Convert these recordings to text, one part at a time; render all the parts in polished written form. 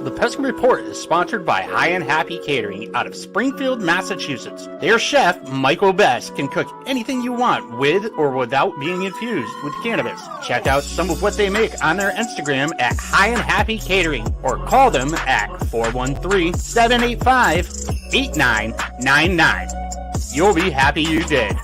The Pesky Report is sponsored by High and Happy Catering out of Springfield, Massachusetts. Their chef, Michael Best, can cook anything you want with or without being infused with cannabis. Check out some of what they make on their Instagram at High and Happy Catering or call them at 413-785-8999. You'll be happy you did.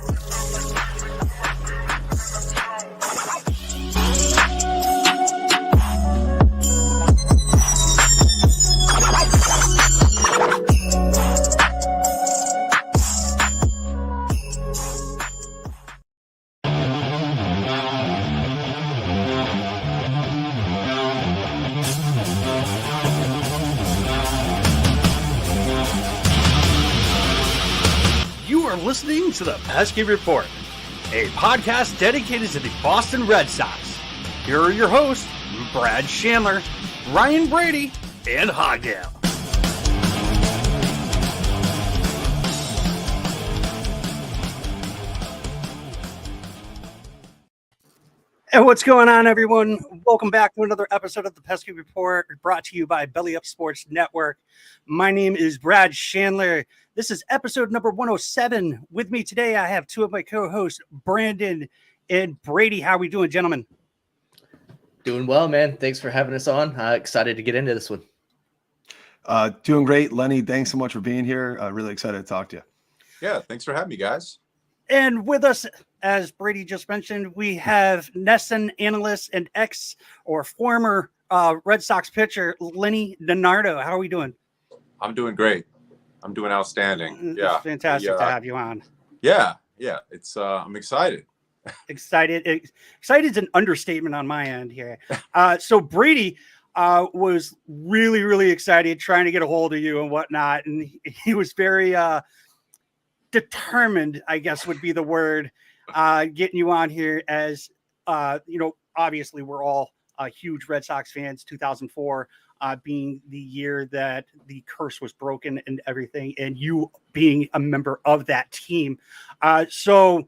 Listening to the Pesky Report, a podcast dedicated to the Boston Red Sox. Here are your hosts, Brad Chandler, Ryan Brady, and Hogdale. And what's going on, everyone? Welcome back to another episode of the Pesky Report, brought to you by Belly Up Sports Network. My name is Brad Chandler. This is episode number 107. With me today, I have two of my co-hosts, Brandon and Brady. How are we doing, gentlemen? Doing well, man. Thanks for having us on. Excited to get into this one. Doing great. Lenny, thanks so much for being here. Really excited to talk to you. Yeah, thanks for having me, guys. And with us, as Brady just mentioned, we have NESN analyst and former Red Sox pitcher, Lenny DiNardo. How are we doing? I'm doing great. I'm doing outstanding. Yeah, it's fantastic to have you on. Yeah. It's I'm excited. Excited is an understatement on my end here. So Brady was really, really excited trying to get a hold of you and whatnot, and he was very determined, I guess would be the word, getting you on here. As obviously we're all huge Red Sox fans. 2004 being the year that the curse was broken and everything, and you being a member of that team. So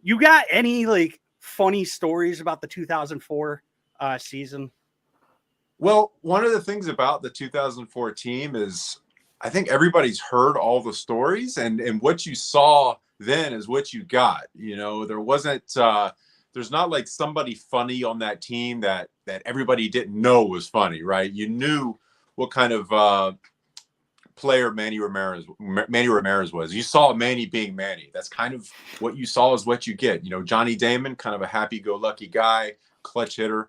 you got any funny stories about the 2004 season? Well, one of the things about the 2004 team is I think everybody's heard all the stories, and what you saw then is what you got. There wasn't there's not like somebody funny on that team that everybody didn't know was funny, right? You knew what kind of player Manny Ramirez was. You saw Manny being Manny. That's kind of what you saw is what you get. Johnny Damon, kind of a happy-go-lucky guy, clutch hitter.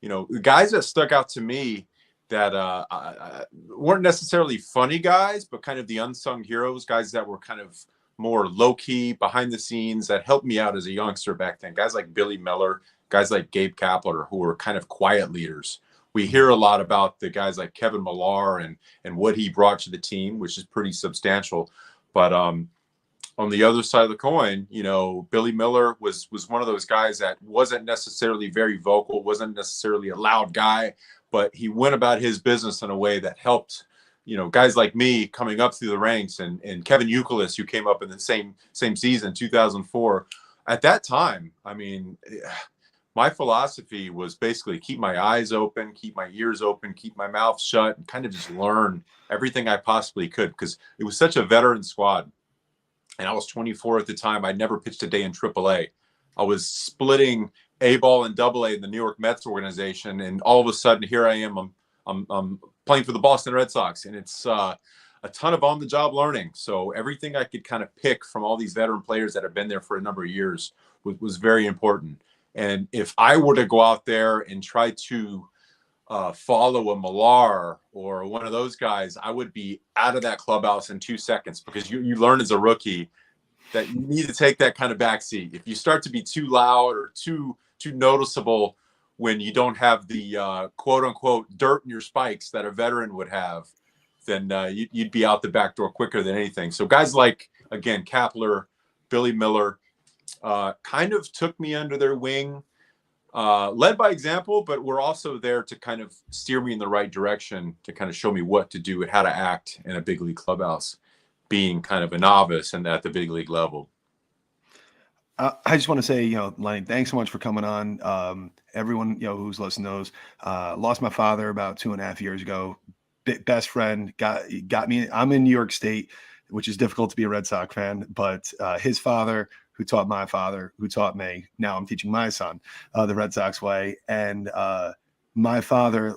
The guys that stuck out to me that weren't necessarily funny guys, but kind of the unsung heroes, guys that were kind of more low-key, behind the scenes, that helped me out as a youngster back then. Guys like Billy Miller, guys like Gabe Kapler, who were kind of quiet leaders. We hear a lot about the guys like Kevin Millar and what he brought to the team, which is pretty substantial. But on the other side of the coin, Billy Miller was one of those guys that wasn't necessarily very vocal, wasn't necessarily a loud guy, but he went about his business in a way that helped guys like me coming up through the ranks, and Kevin Youkilis, who came up in the same season, 2004. At that time, I mean, my philosophy was basically keep my eyes open, keep my ears open, keep my mouth shut, and kind of just learn everything I possibly could, because it was such a veteran squad. And I was 24 at the time. I'd never pitched a day in AAA. I was splitting A-ball and AA in the New York Mets organization, and all of a sudden, here I am. I'm playing for the Boston Red Sox, and it's a ton of on-the-job learning. So everything I could kind of pick from all these veteran players that have been there for a number of years was very important. And if I were to go out there and try to follow a Millar or one of those guys, I would be out of that clubhouse in 2 seconds, because you learn as a rookie that you need to take that kind of backseat. If you start to be too loud or too noticeable when you don't have the quote unquote dirt in your spikes that a veteran would have, then you'd be out the back door quicker than anything. So guys like, again, Kapler, Billy Miller, kind of took me under their wing, led by example, but were also there to kind of steer me in the right direction, to kind of show me what to do and how to act in a big league clubhouse, being kind of a novice and at the big league level. I just want to say, Lenny, thanks so much for coming on. Everyone, who's listening knows, lost my father about 2.5 years ago. best friend, got me. I'm in New York State, which is difficult to be a Red Sox fan, but his father, who taught my father, who taught me, now I'm teaching my son the Red Sox way. And my father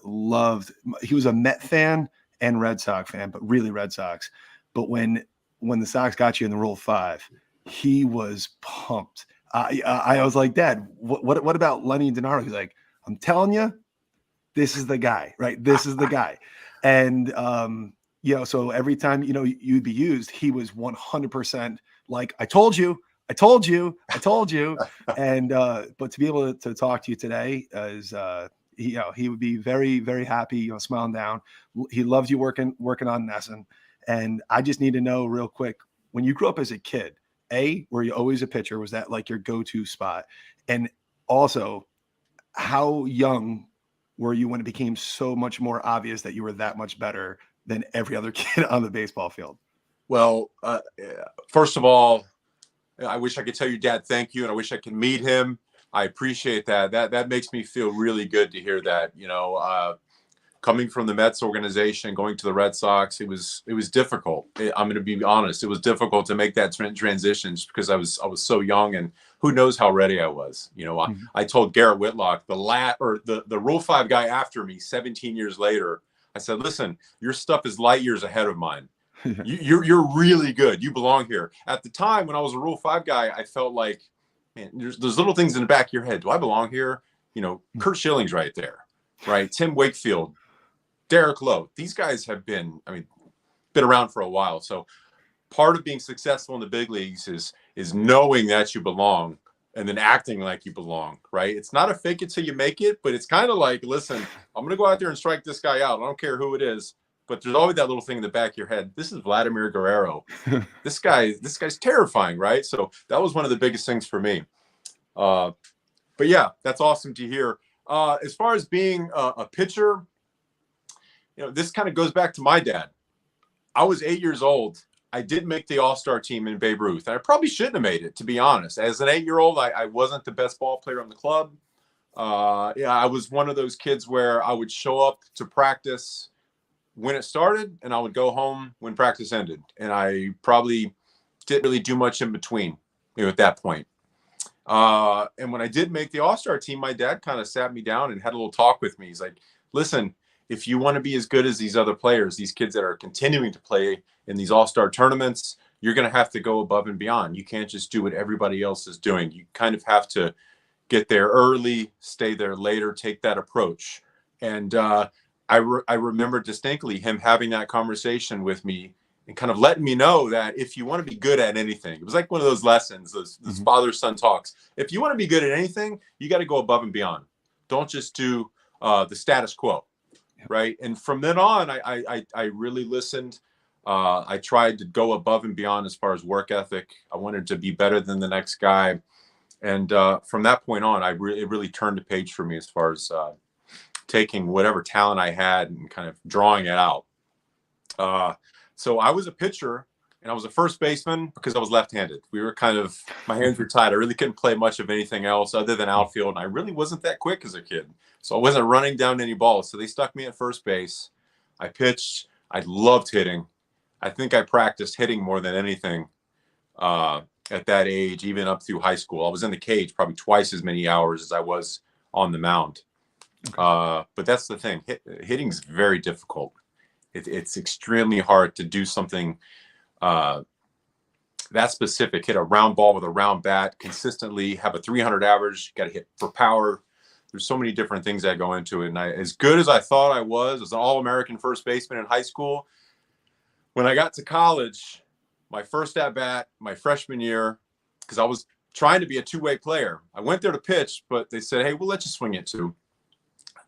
he was a Met fan and Red Sox fan, but really Red Sox. But when the Sox got you in the Rule 5, he was pumped. I was like, Dad, what about Lenny DiNardo? He's like, I'm telling you, this is the guy, right? This is the guy. And, so every time, you'd be used, he was 100% like, I told you. And, but to be able to talk to you today is, he would be very, very happy, smiling down. He loves you working on NESN. And I just need to know real quick, when you grew up as a kid, were you always a pitcher? Was that like your go-to spot? And also, how young were you when it became so much more obvious that you were that much better than every other kid on the baseball field? Well, first of all, I wish I could tell your dad thank you, and I wish I could meet him. I appreciate that. That makes me feel really good to hear that. Coming from the Mets organization, going to the Red Sox, it was difficult. I'm going to be honest. It was difficult to make that transition just because I was so young, and who knows how ready I was. I told Garrett Whitlock, the Rule 5 guy after me, 17 years later, I said, listen, your stuff is light years ahead of mine. You're really good. You belong here. At the time when I was a Rule 5 guy, I felt like, man, there's little things in the back of your head. Do I belong here? Kurt Schilling's right there, right? Tim Wakefield, Derek Lowe. These guys have been around for a while. So part of being successful in the big leagues is knowing that you belong and then acting like you belong, right? It's not a fake it till you make it, but it's kind of like, listen, I'm going to go out there and strike this guy out. I don't care who it is. But there's always that little thing in the back of your head. This is Vladimir Guerrero. This guy's terrifying, right? So that was one of the biggest things for me. But yeah, that's awesome to hear. As far as being a pitcher, this kind of goes back to my dad. I was 8 years old. I did make the All-Star team in Babe Ruth. And I probably shouldn't have made it, to be honest. As an 8-year-old, I wasn't the best ball player on the club. I was one of those kids where I would show up to practice when it started, and I would go home when practice ended. And I probably didn't really do much in between, at that point. And when I did make the All-Star team, my dad kind of sat me down and had a little talk with me. He's like, listen, if you want to be as good as these other players, these kids that are continuing to play in these All-Star tournaments, you're going to have to go above and beyond. You can't just do what everybody else is doing. You kind of have to get there early, stay there later, take that approach. And I remember distinctly him having that conversation with me and kind of letting me know that if you want to be good at anything, it was like one of those lessons, those father-son talks. If you want to be good at anything, you got to go above and beyond. Don't just do the status quo, right? And from then on, I really listened. I tried to go above and beyond as far as work ethic. I wanted to be better than the next guy. And from that point on, it really turned the page for me as far as taking whatever talent I had and kind of drawing it out. So I was a pitcher and I was a first baseman because I was left-handed. My hands were tied. I really couldn't play much of anything else other than outfield. And I really wasn't that quick as a kid. So I wasn't running down any balls. So they stuck me at first base. I pitched. I loved hitting. I think I practiced hitting more than anything at that age, even up through high school. I was in the cage probably twice as many hours as I was on the mound. But that's the thing. Hitting is very difficult. It's extremely hard to do something that specific. Hit a round ball with a round bat consistently. Have a 300 average. Got to hit for power. There's so many different things that go into it. And as good as I thought I was as an All-American first baseman in high school, when I got to college, my first at bat, my freshman year, because I was trying to be a two-way player. I went there to pitch, but they said, "Hey, we'll let you swing it too."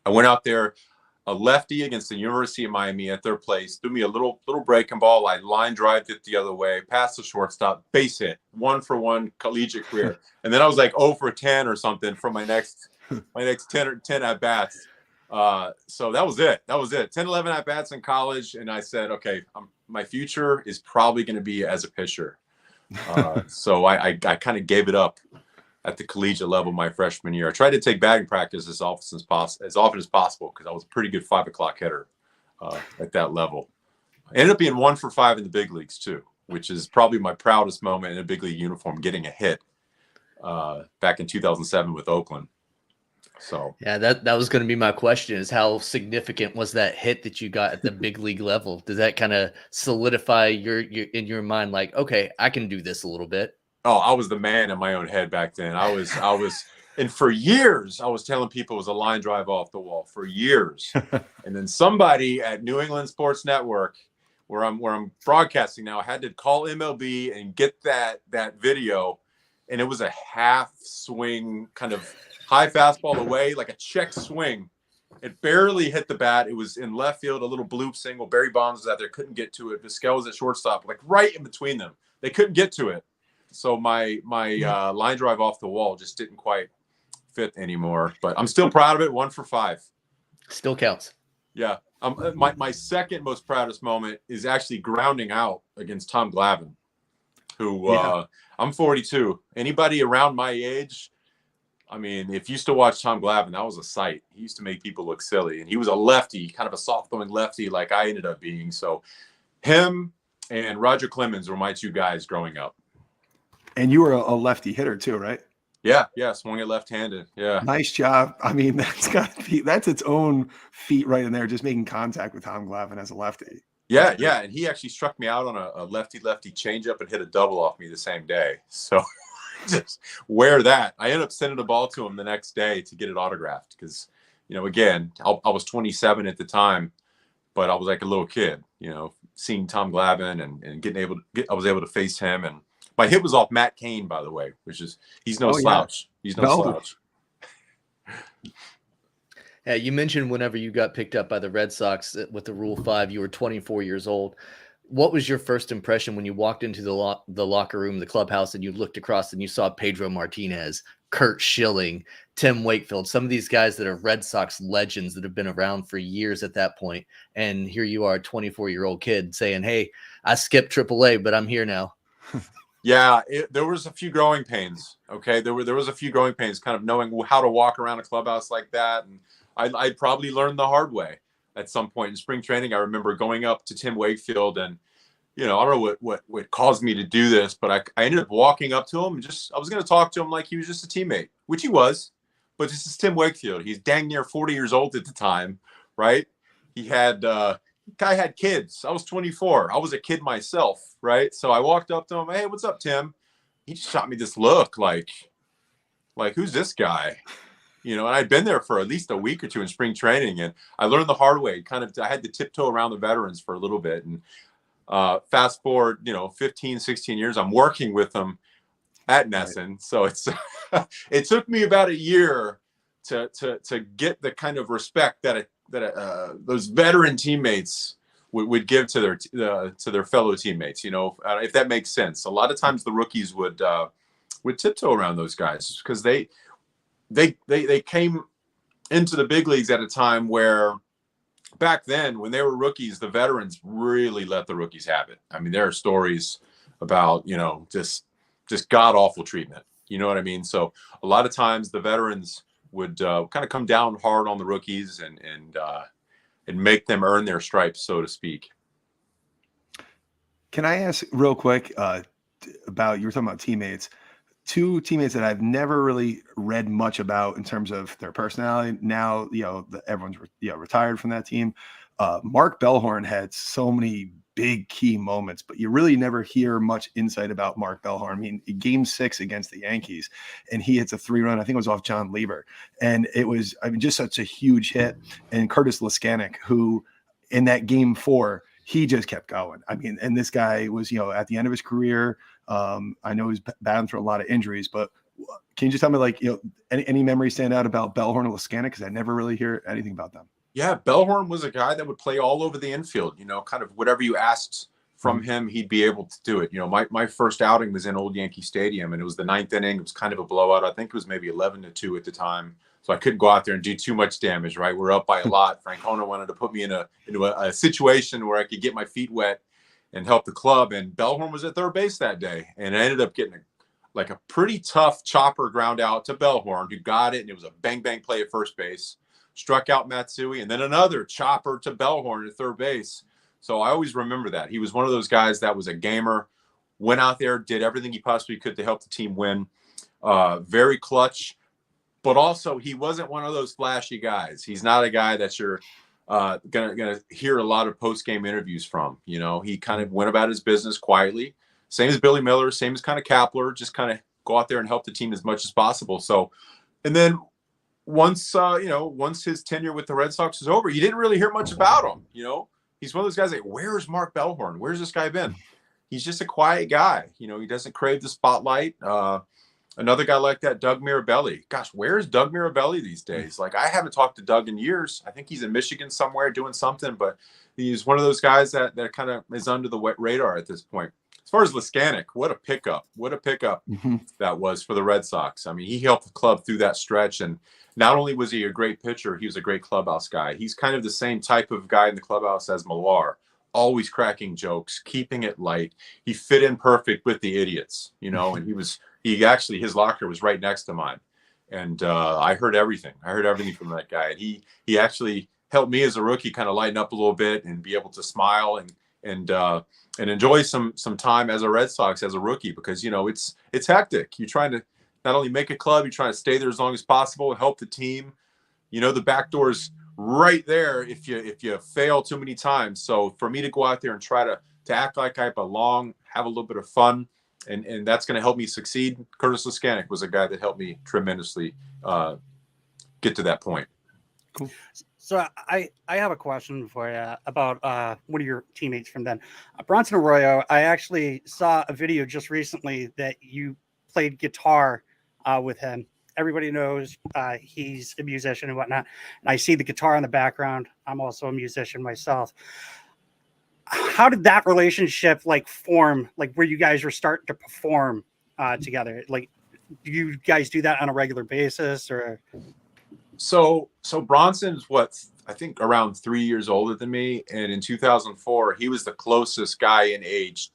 I went out there, a lefty against the University of Miami at their place, threw me a little breaking ball. I line drived it the other way, past the shortstop, base hit, 1-for-1 collegiate career. And then I was like 0 for 10 or something for my next 10 at bats. So that was it. 10, 11 at bats in college. And I said, okay, my future is probably going to be as a pitcher. So I kind of gave it up at the collegiate level my freshman year. I tried to take batting practice as often as possible because I was a pretty good 5 o'clock hitter. at that level. I ended up being 1 for 5 in the big leagues too, which is probably my proudest moment in a big league uniform, getting a hit back in 2007 with Oakland. So yeah, that was going to be my question, is how significant was that hit that you got at the big league level? Does that kind of solidify your in your mind, like, okay, I can do this a little bit? Oh, I was the man in my own head back then. I was, and for years I was telling people it was a line drive off the wall for years. And then somebody at New England Sports Network, where I'm broadcasting now, had to call MLB and get that video, and it was a half swing, kind of high fastball away, like a check swing. It barely hit the bat. It was in left field, a little bloop single. Barry Bonds was out there, couldn't get to it. Vizquel was at shortstop, like right in between them. They couldn't get to it. So my line drive off the wall just didn't quite fit anymore. But I'm still proud of it. 1 for 5. Still counts. Yeah. My second most proudest moment is actually grounding out against Tom Glavine, who I'm 42. Anybody around my age, I mean, if you used to watch Tom Glavine, that was a sight. He used to make people look silly. And he was a lefty, kind of a soft-throwing lefty like I ended up being. So him and Roger Clemens were my 2 guys growing up. And you were a lefty hitter too, right? Yeah, swung it left-handed. Yeah. Nice job. I mean, that's its own feat right in there, just making contact with Tom Glavine as a lefty. Yeah. And he actually struck me out on a lefty-lefty changeup and hit a double off me the same day. So just wear that. I ended up sending the ball to him the next day to get it autographed because, again, I was 27 at the time, but I was like a little kid, seeing Tom Glavine and I was able to face him. And my hit was off Matt Cain, by the way, he's no slouch. Yeah. He's no slouch. Yeah, you mentioned whenever you got picked up by the Red Sox with the Rule 5, you were 24 years old. What was your first impression when you walked into the locker room, the clubhouse, and you looked across and you saw Pedro Martinez, Kurt Schilling, Tim Wakefield, some of these guys that are Red Sox legends that have been around for years at that point, and here you are, a 24-year-old kid saying, hey, I skipped AAA, but I'm here now. Yeah, there was a few growing pains. Okay, there was a few growing pains, kind of knowing how to walk around a clubhouse like that, and I probably learned the hard way at some point in spring training. I remember going up to Tim Wakefield, and I don't know what caused me to do this, but I ended up walking up to him and I was going to talk to him like he was just a teammate, which he was. But this is Tim Wakefield. He's dang near 40 years old at the time, right? Guy had kids. I was 24. I was a kid myself, right? So I walked up to him. Hey, what's up, Tim? He just shot me this look like who's this guy? And I'd been there for at least a week or two in spring training, and I learned the hard way. I had to tiptoe around the veterans for a little bit. And fast forward, 15, 16 years, I'm working with them at NESN. So it took me about a year to get the kind of respect that those veteran teammates would give to their fellow teammates. If that makes sense. A lot of times the rookies would tiptoe around those guys because they came into the big leagues at a time where back then, when they were rookies, the veterans really let the rookies have it. I mean, there are stories about, just god awful treatment. You know what I mean? So a lot of times the veterans would kind of come down hard on the rookies and make them earn their stripes, so to speak. Can I ask real quick about, you were talking about teammates, 2 teammates that I've never really read much about in terms of their personality. Now, everyone's retired from that team. Mark Bellhorn had so many big key moments, but you really never hear much insight about Mark Bellhorn. I mean, Game 6 against the Yankees, and he hits a 3-run. I think it was off John Lieber, and it was, just such a huge hit. And Curtis Laskanik, who in that Game 4, he just kept going. I mean, and this guy was, at the end of his career. I know he's battling through a lot of injuries, but can you just tell me, any memories stand out about Bellhorn and Laskanik? Because I never really hear anything about them. Yeah, Bellhorn was a guy that would play all over the infield. Kind of whatever you asked from him, he'd be able to do it. My first outing was in Old Yankee Stadium, and it was the 9th inning. It was kind of a blowout. I think it was maybe 11-2 at the time. So I couldn't go out there and do too much damage, right? We're up by a lot. Francona wanted to put me into a situation where I could get my feet wet and help the club. And Bellhorn was at third base that day. And I ended up getting a pretty tough chopper ground out to Bellhorn, who got it. And it was a bang, bang play at first base. struck out Matsui, and then another chopper to Bellhorn at third base. So I always remember that. He was one of those guys that was a gamer, went out there, did everything he possibly could to help the team win. Very clutch, but also he wasn't one of those flashy guys. He's not a guy that you're gonna hear a lot of post-game interviews from. You know, he kind of went about his business quietly. Same as Billy Miller, same as kind of Kapler, just kind of go out there and help the team as much as possible. So, and then once his tenure with the Red Sox was over, you didn't really hear much about him. You know, he's one of those guys like, where's Mark Bellhorn? Where's this guy been? He's just a quiet guy. You know, he doesn't crave the spotlight. Another guy like that, Doug Mirabelli. Gosh, where's Doug Mirabelli these days? Like, I haven't talked to Doug in years. I think he's in Michigan somewhere doing something, but he's one of those guys that kind of is under the radar at this point. As far as Leskanic, what a pickup that was for the Red Sox. I mean, he helped the club through that stretch, and not only was he a great pitcher, he was a great clubhouse guy. He's kind of the same type of guy in the clubhouse as Millar, always cracking jokes, keeping it light. He fit in perfect with the idiots, you know, and his locker was right next to mine. And I heard everything. I heard everything from that guy. And he actually helped me as a rookie kind of lighten up a little bit and be able to smile and enjoy some time as a Red Sox as a rookie, because, you know, it's hectic. You're trying to not only make a club, you're trying to stay there as long as possible and help the team. You know, the back door's right there if you fail too many times. So for me to go out there and try to act like I belong, have a little bit of fun, and that's going to help me succeed. Curtis Leskanic was a guy that helped me tremendously get to that point. Cool. So I have a question for you about one of your teammates from then, Bronson Arroyo. I actually saw a video just recently that you played guitar with him. Everybody knows he's a musician and whatnot. And I see the guitar in the background. I'm also a musician myself. How did that relationship form? Where you guys were starting to perform together? Like, do you guys do that on a regular basis, or? So Bronson's I think around 3 years older than me, and in 2004 he was the closest guy in age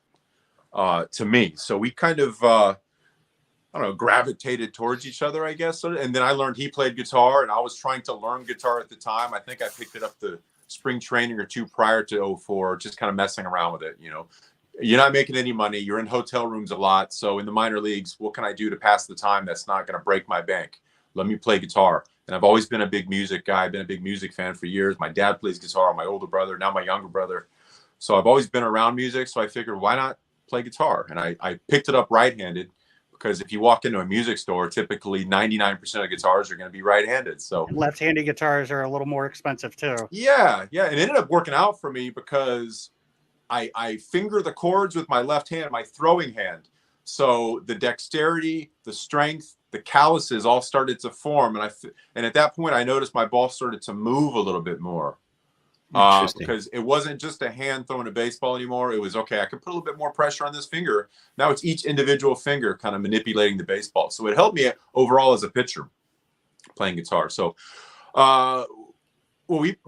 to me. So we kind of I don't know, gravitated towards each other, I guess. And then I learned he played guitar, and I was trying to learn guitar at the time. I think I picked it up the spring training or two prior to 2004, just kind of messing around with it. You know, you're not making any money. You're in hotel rooms a lot. So in the minor leagues, what can I do to pass the time that's not going to break my bank? Let me play guitar. And I've always been a big music guy. I've been a big music fan for years. My dad plays guitar, my older brother, now my younger brother. So I've always been around music. So I figured, why not play guitar? And I picked it up right-handed, because if you walk into a music store, typically 99% of guitars are going to be right-handed. So left-handed guitars are a little more expensive too. Yeah. It ended up working out for me because I finger the chords with my left hand, my throwing hand. So the dexterity, the strength, the calluses all started to form. And at that point, I noticed my ball started to move a little bit more. Because it wasn't just a hand throwing a baseball anymore. It was, okay, I can put a little bit more pressure on this finger. Now it's each individual finger kind of manipulating the baseball. So it helped me overall as a pitcher playing guitar. So,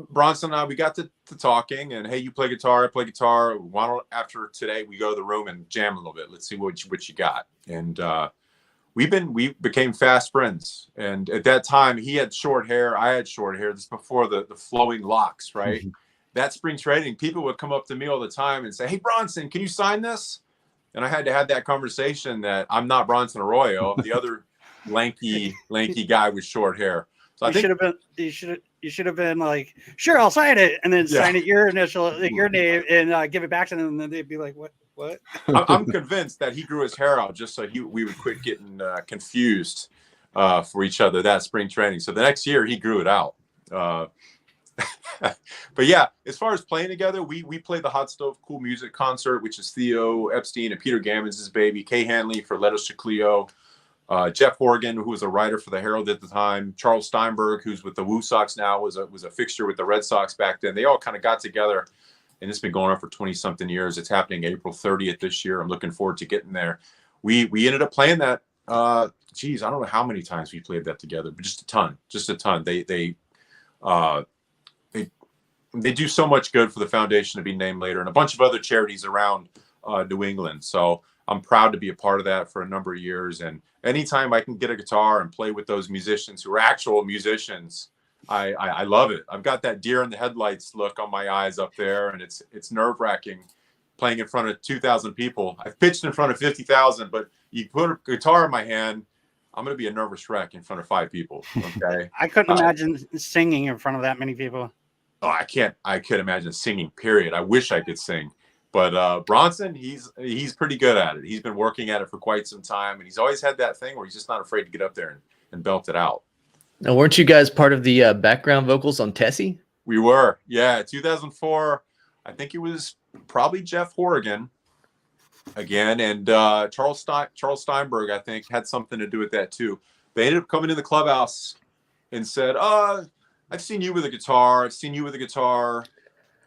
Bronson and I, we got to talking, and hey, you play guitar, I play guitar. Why don't after today we go to the room and jam a little bit? Let's see what you got. And we became fast friends. And at that time, he had short hair, I had short hair. This is before the flowing locks, right? Mm-hmm. That spring training, people would come up to me all the time and say, "Hey, Bronson, can you sign this?" And I had to have that conversation that I'm not Bronson Arroyo, the other lanky guy with short hair. So you should have been like, "Sure, I'll sign it," and then sign it your initial, your name, and give it back to them, and then they'd be like, "What?" I'm convinced that he grew his hair out just so we would quit getting confused for each other that spring training. So the next year he grew it out. But yeah, as far as playing together, we played the Hot Stove Cool Music concert, which is Theo Epstein and Peter Gammons' baby, Kay Hanley for Let Us Chicleo, Jeff Horgan, who was a writer for the Herald at the time, Charles Steinberg, who's with the Woo Sox now, was a fixture with the Red Sox back then. They all kind of got together, and it's been going on for 20-something years. It's happening April 30th this year. I'm looking forward to getting there. We ended up playing that. I don't know how many times we played that together, but just a ton. They do so much good for the foundation to be named later, and a bunch of other charities around New England. So I'm proud to be a part of that for a number of years. And anytime I can get a guitar and play with those musicians who are actual musicians, I love it. I've got that deer in the headlights look on my eyes up there, and it's nerve-wracking playing in front of 2,000 people. I've pitched in front of 50,000, but you put a guitar in my hand, I'm going to be a nervous wreck in front of 5 people. Okay. I couldn't imagine singing in front of that many people. Oh, I could imagine singing, period. I wish I could sing. But Bronson, he's pretty good at it. He's been working at it for quite some time, and he's always had that thing where he's just not afraid to get up there and belt it out. Now, weren't you guys part of the background vocals on Tessie? We were, yeah. 2004, I think it was probably Jeff Horrigan again, and Charles Steinberg, I think, had something to do with that too. They ended up coming in the clubhouse and said, I've seen you with a guitar. I've seen you with a guitar,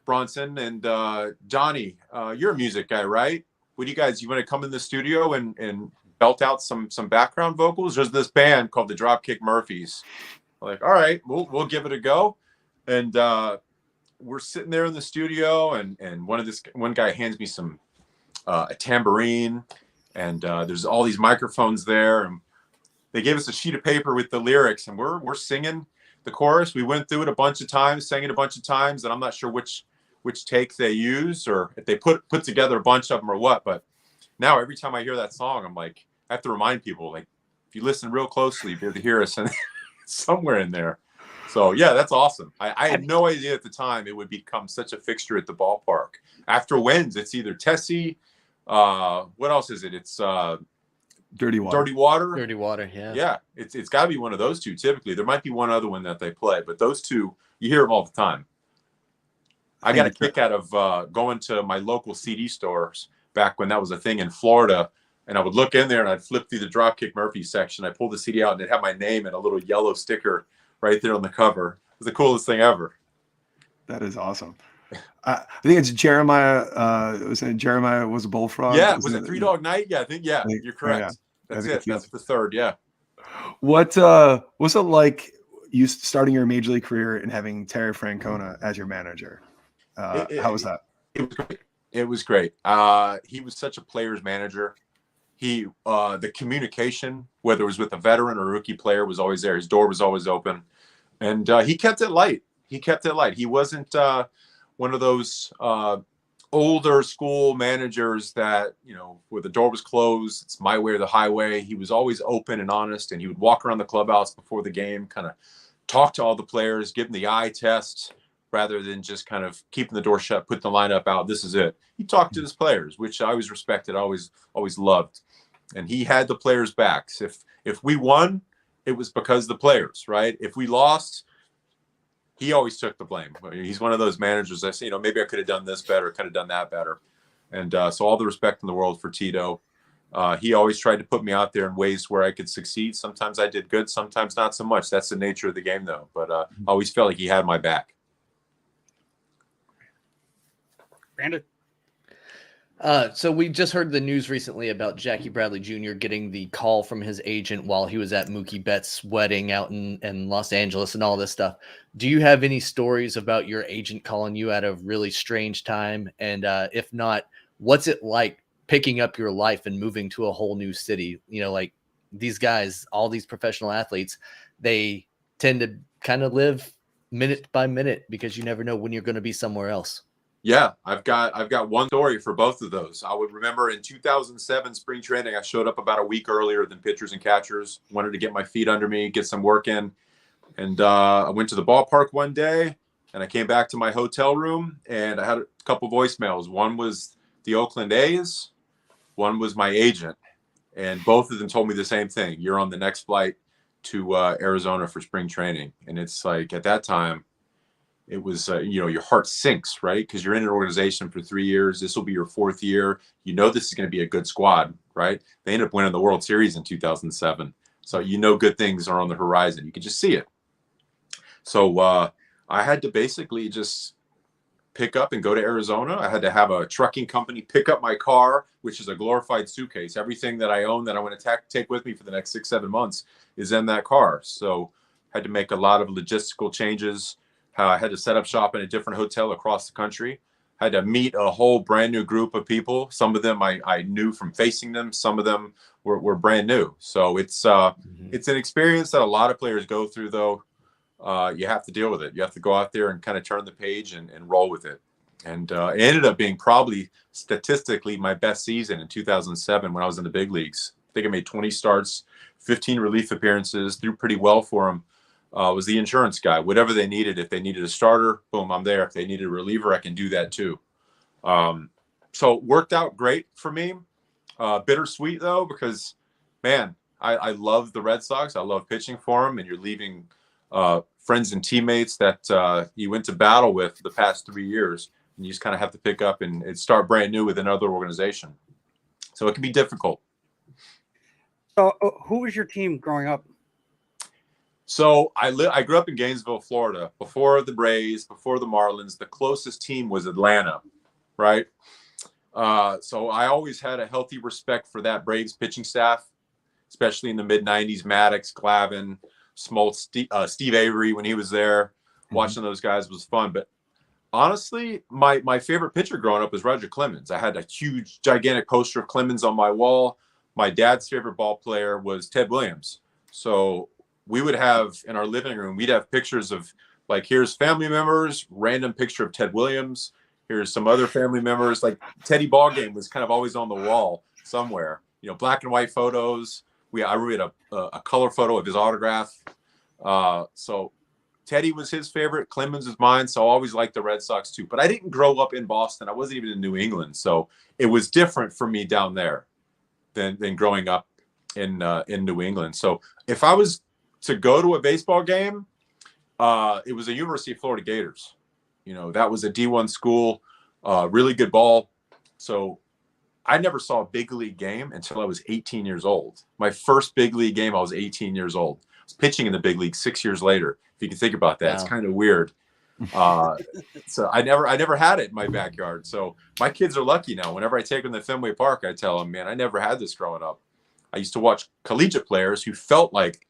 Bronson. And Johnny, you're a music guy, right? What do you guys, you want to come in the studio and belt out some background vocals? There's this band called the Dropkick Murphys. I'm like, all right, we'll give it a go. And we're sitting there in the studio, and one guy hands me a tambourine, and there's all these microphones there, and they gave us a sheet of paper with the lyrics, and we're singing the chorus. We went through it a bunch of times, sang it a bunch of times, and I'm not sure which take they used, or if they put together a bunch of them or what. But now every time I hear that song, I'm like, I have to remind people, like, if you listen real closely, you'll be able to hear us somewhere in there. So yeah, that's awesome. I had no idea at the time it would become such a fixture at the ballpark. After wins, it's either Tessie, what else is it? It's Dirty Water. Dirty Water, yeah. Yeah, it's got to be one of those two typically. There might be one other one that they play, but those two, you hear them all the time. I got a kick out of going to my local CD stores back when that was a thing in Florida, and I would look in there and I'd flip through the Dropkick Murphys section. I pulled the CD out and it had my name and a little yellow sticker right there on the cover. It was the coolest thing ever. That is awesome. I think it's Jeremiah. Jeremiah was a bullfrog? Yeah, was it Three Dog Night? Yeah, I think you're correct. Yeah. That's it. That's the third. Yeah. What was it like you starting your major league career and having Terry Francona as your manager? How was that? It was great. It was great. He was such a player's manager. He the communication, whether it was with a veteran or a rookie player, was always there. His door was always open, and he kept it light. He wasn't one of those older school managers that, where the door was closed, it's my way or the highway. He was always open and honest, and he would walk around the clubhouse before the game, kind of talk to all the players, give them the eye test, rather than just kind of keeping the door shut, put the lineup out. This is it. He talked to his players, which I always respected, always loved. And he had the players' backs. If we won, it was because of the players, right? If we lost, he always took the blame. He's one of those managers that say, maybe I could have done this better, could have done that better. And so all the respect in the world for Tito. He always tried to put me out there in ways where I could succeed. Sometimes I did good, sometimes not so much. That's the nature of the game, though. But I always felt like he had my back. Brandon? So we just heard the news recently about Jackie Bradley Jr. getting the call from his agent while he was at Mookie Betts' wedding out in Los Angeles and all this stuff. Do you have any stories about your agent calling you at a really strange time? And if not, what's it like picking up your life and moving to a whole new city? Like these guys, all these professional athletes, they tend to kind of live minute by minute because you never know when you're going to be somewhere else. Yeah, I've got one story for both of those. I would remember in 2007 spring training, I showed up about a week earlier than pitchers and catchers, wanted to get my feet under me, get some work in. And I went to the ballpark one day and I came back to my hotel room and I had a couple voicemails. One was the Oakland A's, one was my agent. And both of them told me the same thing. You're on the next flight to Arizona for spring training. And it's like at that time, it was, your heart sinks, right? Because you're in an organization for 3 years. This will be your 4th year. This is going to be a good squad, right? They ended up winning the World Series in 2007. So good things are on the horizon. You can just see it. So I had to basically just pick up and go to Arizona. I had to have a trucking company pick up my car, which is a glorified suitcase. Everything that I own that I want to take with me for the next 6-7 months is in that car. So I had to make a lot of logistical changes. I had to set up shop in a different hotel across the country. I had to meet a whole brand new group of people. Some of them I knew from facing them. Some of them were brand new. So it's an experience that a lot of players go through, though. you have to deal with it. You have to go out there and kind of turn the page and roll with it. And it ended up being probably statistically my best season in 2007 when I was in the big leagues. I think I made 20 starts, 15 relief appearances, threw pretty well for them. Was the insurance guy. Whatever they needed. If they needed a starter, boom, I'm there. If they needed a reliever, I can do that too. So it worked out great for me. Bittersweet though, because man, I love the Red Sox. I love pitching for them, and you're leaving friends and teammates that you went to battle with the past 3 years, and you just kind of have to pick up and start brand new with another organization. So it can be difficult. So, who was your team growing up? So I grew up in Gainesville, Florida. Before the Braves, before the Marlins, the closest team was Atlanta, right? So I always had a healthy respect for that Braves pitching staff, especially in the mid-'90s. Maddox, Glavine, Smoltz, Steve Avery when he was there. Watching those guys was fun. But honestly, my favorite pitcher growing up was Roger Clemens. I had a huge, gigantic poster of Clemens on my wall. My dad's favorite ball player was Ted Williams. So we would have in our living room, we'd have pictures of, like, here's family members, random picture of Ted Williams. Here's some other family members. Like Teddy Ballgame was kind of always on the wall somewhere. You know, black and white photos. I read a color photo of his autograph. So Teddy was his favorite. Clemens is mine. So I always liked the Red Sox too. But I didn't grow up in Boston. I wasn't even in New England. So it was different for me down there than growing up in New England. So if I was to go to a baseball game, it was a University of Florida Gators. You know, that was a D1 school, really good ball. So I never saw a big league game until I was 18 years old. My first big league game, I was 18 years old. I was pitching in the big league 6 years later. If you can think about that, It's kind of weird. So I never had it in my backyard. So my kids are lucky now. Whenever I take them to Fenway Park, I tell them, man, I never had this growing up. I used to watch collegiate players who felt like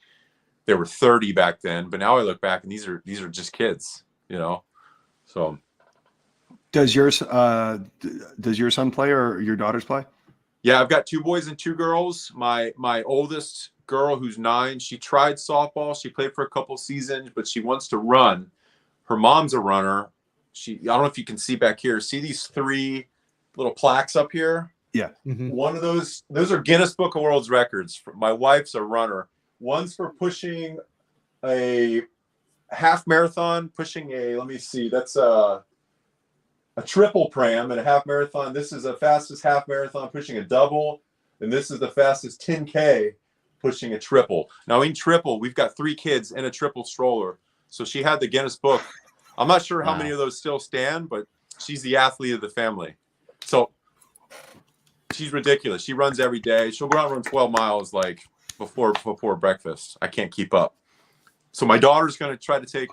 they were 30 back then, but now I look back and these are just kids, you know. So does your son play or your daughters play? Yeah, I've got 2 boys and 2 girls. My oldest girl, who's 9, she tried softball. She played for a couple seasons, but she wants to run. Her mom's a runner. I don't know if you can see back here. See these 3 little plaques up here? Yeah. Mm-hmm. One of those are Guinness Book of World Records. My wife's a runner. One's for pushing a half marathon, let me see, that's a triple pram and a half marathon. This is the fastest half marathon pushing a double, and this is the fastest 10K pushing a triple. Now in triple, we've got 3 kids in a triple stroller. So she had the Guinness book. I'm not sure how many of those still stand, but she's the athlete of the family. So she's ridiculous. She runs every day. She'll go out and run 12 miles like before breakfast. I can't keep up. So my daughter's going to try to take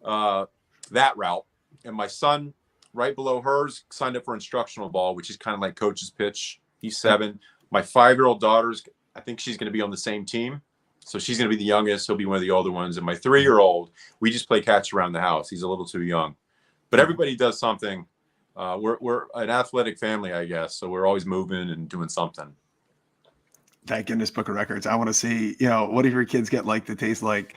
that route. And my son, right below hers, signed up for instructional ball, which is kind of like coach's pitch. He's 7. My 5-year-old daughter's, I think she's going to be on the same team. So she's going to be the youngest. He'll be one of the older ones. And my 3-year-old, we just play catch around the house. He's a little too young. But everybody does something. We're an athletic family, I guess. So we're always moving and doing something. That Guinness Book of Records. I want to see, what if your kids get like the taste like,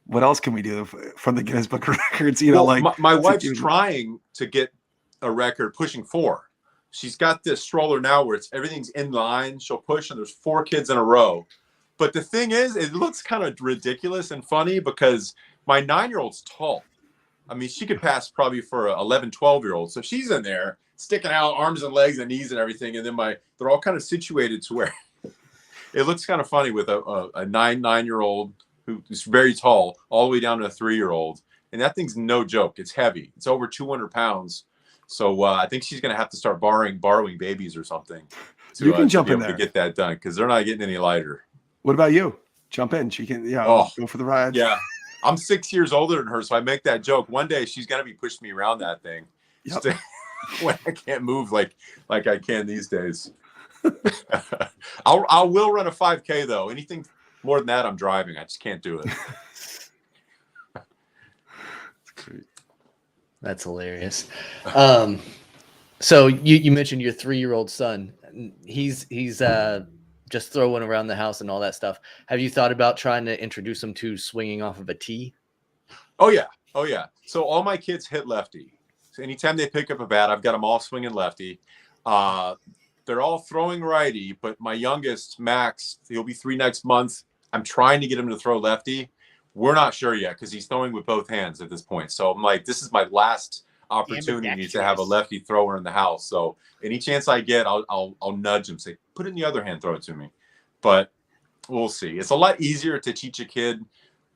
what else can we do from the Guinness Book of Records? My wife's trying to get a record pushing 4. She's got this stroller now where everything's in line. She'll push and there's 4 kids in a row. But the thing is, it looks kind of ridiculous and funny because my 9-year-old's tall. I mean, she could pass probably for an 11, 12-year-old. So she's in there sticking out arms and legs and knees and everything. And then they're all kind of situated to where it looks kind of funny with a 9-year-old who's very tall all the way down to a 3-year-old. And that thing's no joke. It's heavy. It's over 200 pounds. So I think she's going to have to start borrowing babies or something you can jump in there there to get that done because they're not getting any lighter. What about you? Jump in. She can, go for the ride. Yeah. I'm 6 years older than her, so I make that joke. One day she's going to be pushing me around that thing. Yep. When I can't move like I can these days. I will run a 5K though. Anything more than that, I'm driving. I just can't do it. That's hilarious. So you mentioned your 3-year-old son. He's just throwing around the house and all that stuff. Have you thought about trying to introduce him to swinging off of a tee? Oh yeah. Oh yeah. So all my kids hit lefty. So anytime they pick up a bat, I've got them all swinging lefty. They're all throwing righty, but my youngest, Max, he'll be 3 next month. I'm trying to get him to throw lefty. We're not sure yet because he's throwing with both hands at this point. So I'm like, this is my last opportunity to have a lefty thrower in the house. So any chance I get, I'll nudge him, say, put it in the other hand, throw it to me. But we'll see. It's a lot easier to teach a kid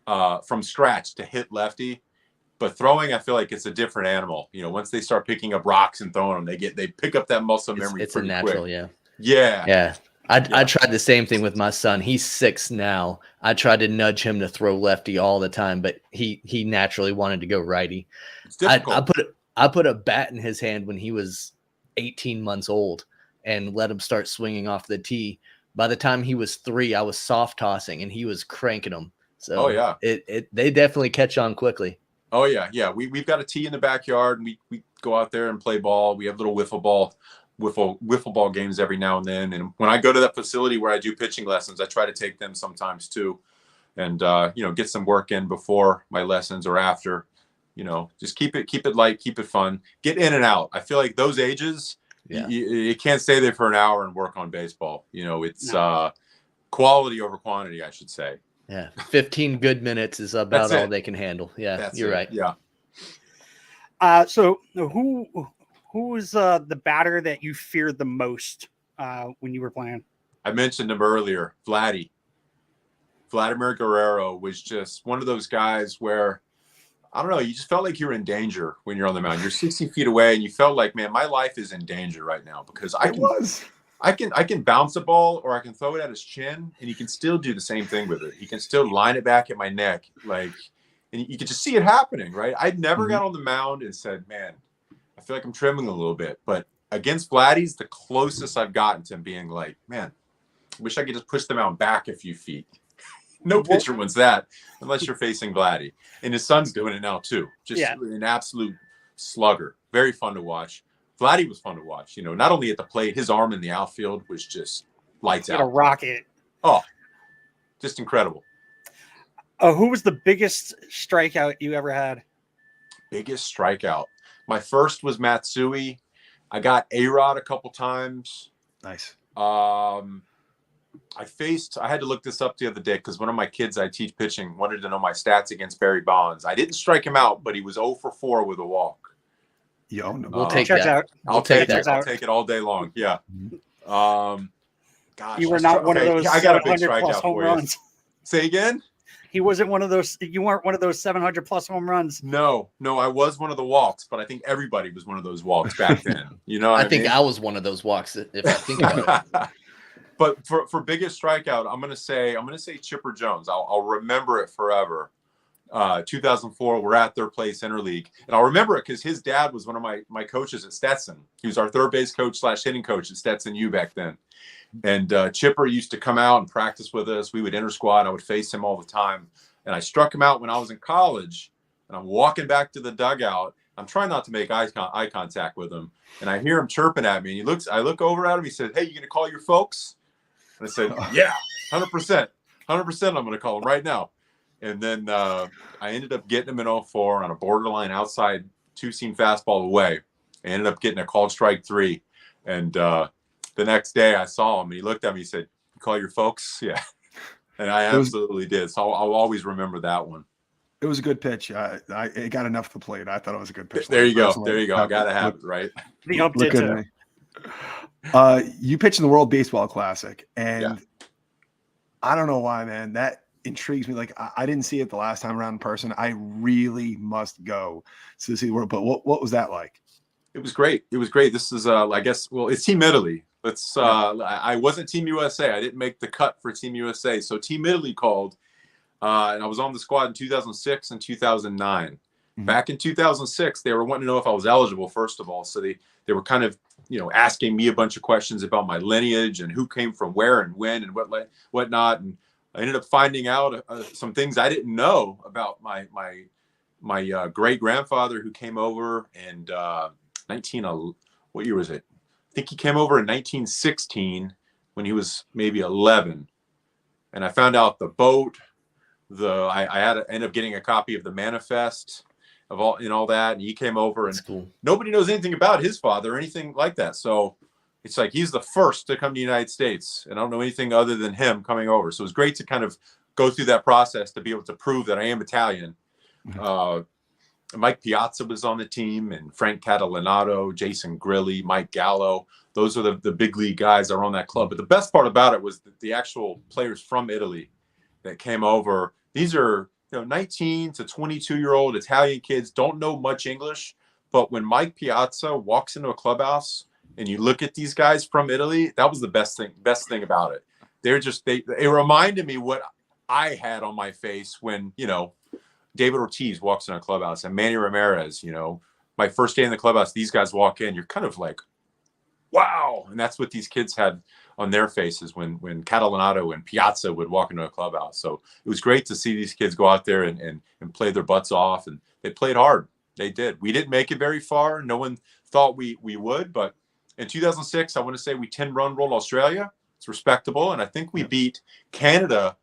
from scratch to hit lefty. But throwing, I feel like it's a different animal. You know, once they start picking up rocks and throwing them, they pick up that muscle memory. It's a natural, quick. Yeah. Yeah. I tried the same thing with my son. He's 6 now. I tried to nudge him to throw lefty all the time, but he naturally wanted to go righty. It's difficult. I put a bat in his hand when he was 18 months old and let him start swinging off the tee. By the time he was 3, I was soft tossing and he was cranking them. So they definitely catch on quickly. Oh yeah. Yeah. We've got a tee in the backyard and we go out there and play ball. We have little wiffle ball games every now and then. And when I go to that facility where I do pitching lessons, I try to take them sometimes too. And, get some work in before my lessons or after, just keep it light, keep it fun, get in and out. I feel like those ages, you can't stay there for an hour and work on baseball. It's quality over quantity, I should say. Yeah. 15 good minutes is about all they can handle. Yeah. You're right. Yeah. So who was the batter that you feared the most when you were playing? I mentioned him earlier, Vladimir Guerrero was just one of those guys where, I don't know, you just felt like you're in danger when you're on the mound. You're 60 feet away and you felt like, man, my life is in danger right now because I can bounce a ball or I can throw it at his chin and he can still do the same thing with it. He can still line it back at my neck. And you can just see it happening, right? I never got on the mound and said, man, I feel like I'm trimming a little bit. But against Vladdy's, the closest I've gotten to him being like, man, I wish I could just push the mound back a few feet. No pitcher wants that unless you're facing Vladdy. And his son's doing it now too. Just an absolute slugger. Very fun to watch. Vladdy was fun to watch. Not only at the plate, his arm in the outfield was just lights out. A rocket. Oh, just incredible. Who was the biggest strikeout you ever had? Biggest strikeout. My first was Matsui. I got A-Rod a couple times. Nice. I had to look this up the other day because one of my kids I teach pitching wanted to know my stats against Barry Bonds. I didn't strike him out, but he was 0 for 4 with a walk. We'll take that. I'll take that. I'll take it all day long. Yeah. Gosh, you were not one of those. I got a big strikeout home for runs. you. Say again? He wasn't one of those. You weren't one of those 700 plus home runs. No, I was one of the walks, but I think everybody was one of those walks back then. I think I was one of those walks. If I think about it. But for biggest strikeout, I'm gonna say Chipper Jones. I'll remember it forever. 2004, we're at their place interleague, and I'll remember it because his dad was one of my coaches at Stetson. He was our third base coach / hitting coach at Stetson U back then. And Chipper used to come out and practice with us. We would inter squad. I would face him all the time. And I struck him out when I was in college. And I'm walking back to the dugout. I'm trying not to make eye contact with him. And I hear him chirping at me. And I look over at him. He said, "Hey, you going to call your folks?" And I said, "Yeah, 100%. 100% I'm going to call him right now." And then I ended up getting him in 04 on a borderline outside 2-seam fastball away. I ended up getting a called strike 3. And the next day I saw him and he looked at me, he said, "You call your folks?" Yeah. And I absolutely did. So I'll always remember that one. It was a good pitch. It got enough to the plate. I thought it was a good pitch. There you go. There you go. I got to have it, right? The ump did too. You pitched in the World Baseball Classic. And I don't know why, man. That intrigues me. Like, I didn't see it the last time around in person. I really must go to see the world. But what was that like? It was great. It was great. This is, I guess, it's Team Italy. I wasn't Team USA. I didn't make the cut for Team USA. So Team Italy called, and I was on the squad in 2006 and 2009. Mm-hmm. Back in 2006, they were wanting to know if I was eligible, first of all. So they were kind of, asking me a bunch of questions about my lineage and who came from where and when and whatnot. And I ended up finding out some things I didn't know about my great grandfather who came over and what year was it? I think he came over in 1916 when he was maybe 11. And I found out the boat I ended up getting a copy of the manifest of all that, and he came over, and That's cool. nobody knows anything about his father or anything like that. So it's like he's the first to come to the United States, and I don't know anything other than him coming over. So it was great to kind of go through that process to be able to prove that I am Italian. Mike Piazza was on the team, and Frank Catalanato, Jason Grilli, Mike Gallo. Those are the big league guys that are on that club. But the best part about it was the actual players from Italy that came over. These are 19 to 22-year-old Italian kids, don't know much English. But when Mike Piazza walks into a clubhouse and you look at these guys from Italy, that was the best thing about it. It reminded me what I had on my face when, David Ortiz walks in a clubhouse, and Manny Ramirez, my first day in the clubhouse, these guys walk in, you're kind of like, wow. And that's what these kids had on their faces when Catalanato and Piazza would walk into a clubhouse. So it was great to see these kids go out there and play their butts off, and they played hard. They did. We didn't make it very far. No one thought we would, but in 2006, I want to say we 10-run rolled Australia. It's respectable. And I think we beat Canada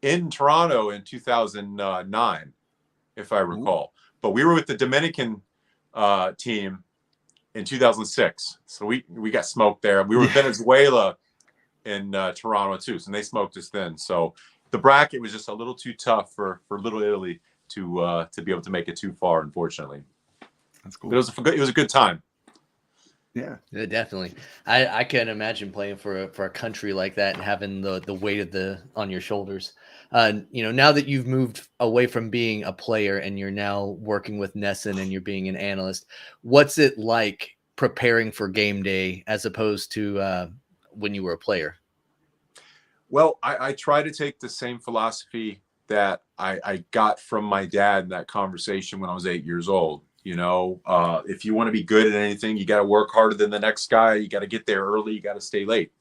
in Toronto in 2009, if I recall. But we were with the Dominican team in 2006. So we got smoked there. We were Venezuela in Toronto too. So they smoked us then. So the bracket was just a little too tough for Little Italy to be able to make it too far, unfortunately. That's cool. But it was a good time. Yeah, definitely. I can't imagine playing for a country like that and having the weight on your shoulders. Now that you've moved away from being a player and you're now working with NESN and you're being an analyst, what's it like preparing for game day as opposed to when you were a player? Well, I try to take the same philosophy that I got from my dad in that conversation when I was 8 years old. If you want to be good at anything, you got to work harder than the next guy. You got to get there early. You got to stay late.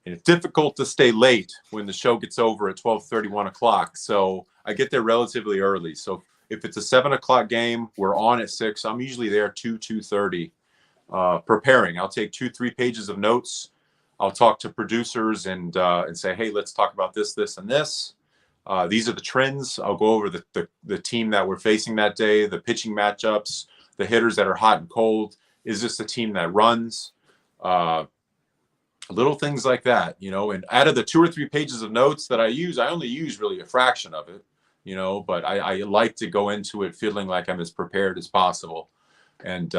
And it's difficult to stay late when the show gets over at 12:30, 1 o'clock. So I get there relatively early. So if it's a 7 o'clock game, we're on at 6. I'm usually there 2:30, preparing. I'll take 2-3 pages of notes. I'll talk to producers and say, hey, let's talk about this, this, and this. These are the trends. I'll go over the team that we're facing that day, the pitching matchups, the hitters that are hot and cold. Is this a team that runs? Little things like that, and out of the 2 or 3 pages of notes that I use, I only use really a fraction of it, but I like to go into it feeling like I'm as prepared as possible. And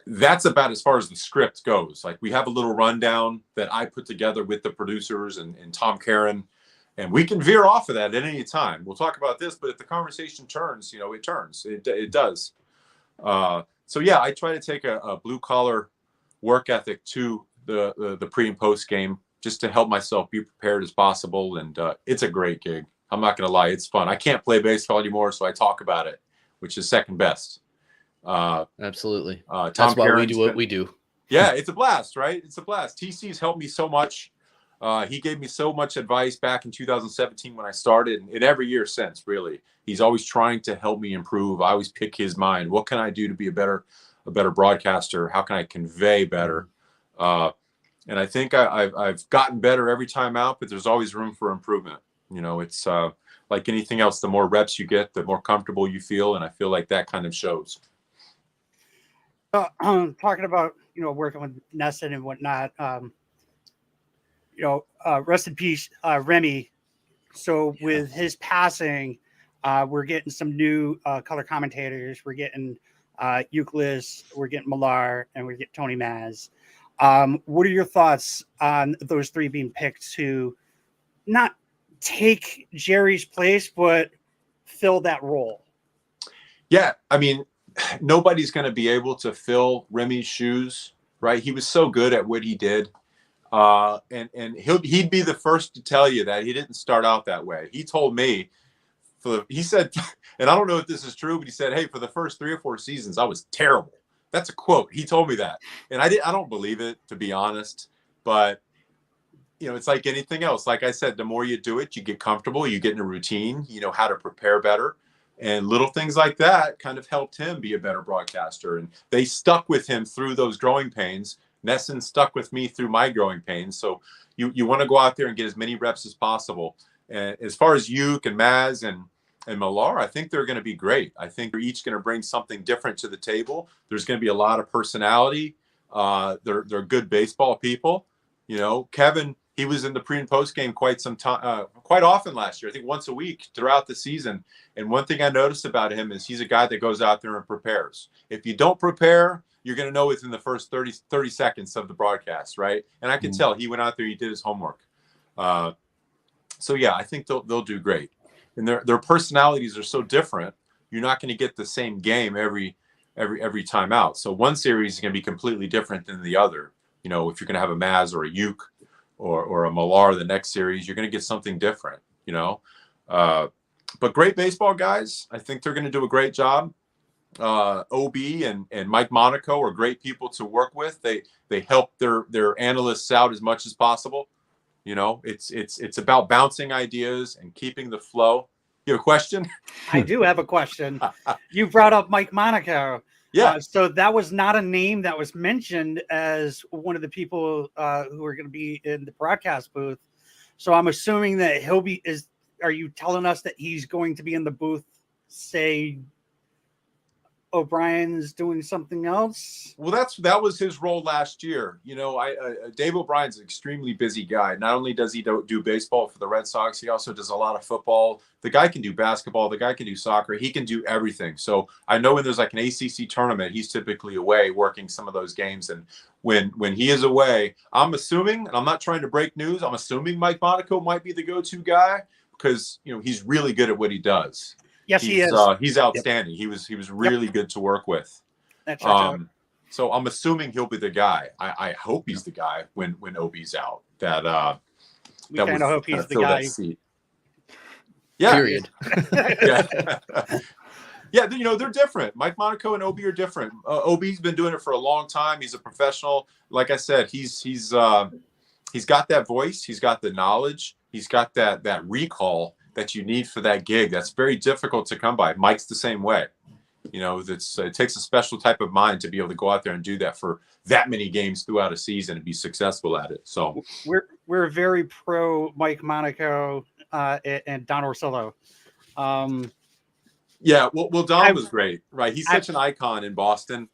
that's about as far as the script goes. Like, we have a little rundown that I put together with the producers and Tom Caron, and we can veer off of that at any time. We'll talk about this, but if the conversation turns, it turns. It does. So yeah, I try to take a blue collar work ethic to the pre and post game just to help myself be prepared as possible. And it's a great gig. I'm not going to lie. It's fun. I can't play baseball anymore, so I talk about it, which is second best. Absolutely. That's why we do what we do. Yeah, it's a blast, right? It's a blast. TC's helped me so much. He gave me so much advice back in 2017 when I started, and every year since, really. He's always trying to help me improve. I always pick his mind. What can I do to be a better broadcaster? How can I convey better? And I think I've gotten better every time out, but there's always room for improvement. It's like anything else. The more reps you get, the more comfortable you feel, and I feel like that kind of shows. Talking about working with NESN and whatnot. Rest in peace, Remy. So with his passing, we're getting some new color commentators. We're getting Euclid, we're getting Millar, and we're getting Tony Maz. What are your thoughts on those three being picked to not take Jerry's place, but fill that role? Yeah, I mean, nobody's going to be able to fill Remy's shoes, right? He was so good at what he did. And he'd be the first to tell you that he didn't start out that way. He told me, he said, and I don't know if this is true, but he said, hey, for the first 3 or 4 seasons, I was terrible. That's a quote. He told me that. And I don't believe it, to be honest, but it's like anything else. Like I said, the more you do it, you get comfortable, you get in a routine, you know how to prepare better. And little things like that kind of helped him be a better broadcaster. And they stuck with him through those growing pains. NESN stuck with me through my growing pains. So you want to go out there and get as many reps as possible. And as far as Uke and Maz and Millar, I think they're going to be great. I think they're each going to bring something different to the table. There's going to be a lot of personality. They're good baseball people. You know, Kevin, he was in the pre and post game quite often last year. I think once a week throughout the season. And one thing I noticed about him is he's a guy that goes out there and prepares. If you don't prepare, you're going to know within the first 30 seconds of the broadcast, right? And I can tell he went out there, he did his homework. So yeah, I think they'll do great. And their personalities are so different. You're not going to get the same game every time out. So one series is going to be completely different than the other. You know, if you're going to have a Maz or a Uke or a Millar the next series, you're going to get something different, you know. But great baseball guys. I think they're going to do a great job. OB and Mike Monaco are great people to work with. They help their analysts out as much as possible. You know, it's about bouncing ideas and keeping the flow. You have a question? I do have a question. You brought up Mike Monaco. Yeah. So that was not a name that was mentioned as one of the people who are going to be in the broadcast booth. So I'm assuming that are you telling us that he's going to be in the booth, say O'Brien's doing something else? Well, that was his role last year. You know, Dave O'Brien's an extremely busy guy. Not only does he do baseball for the Red Sox, he also does a lot of football. The guy can do basketball. The guy can do soccer. He can do everything. So I know when there's like an ACC tournament, he's typically away working some of those games. And when he is away, I'm assuming, and I'm not trying to break news, I'm assuming Mike Monaco might be the go-to guy because, you know, he's really good at what he does. Yes, he is. He's outstanding. Yep. He was really good to work with. So I'm assuming he'll be the guy. I hope he's the guy when OB's out. We kind of hope he's the guy. Yeah. Period. Yeah. Yeah, you know, they're different. Mike Monaco and OB are different. OB's been doing it for a long time. He's a professional. Like I said, he's got that voice. He's got the knowledge. He's got that recall that you need for that gig. That's very difficult to come by. Mike's the same way. You know, it takes a special type of mind to be able to go out there and do that for that many games throughout a season and be successful at it. So we're very pro Mike Monaco and Don Orsillo. Yeah, well, Don was great, right? He's such an icon in Boston,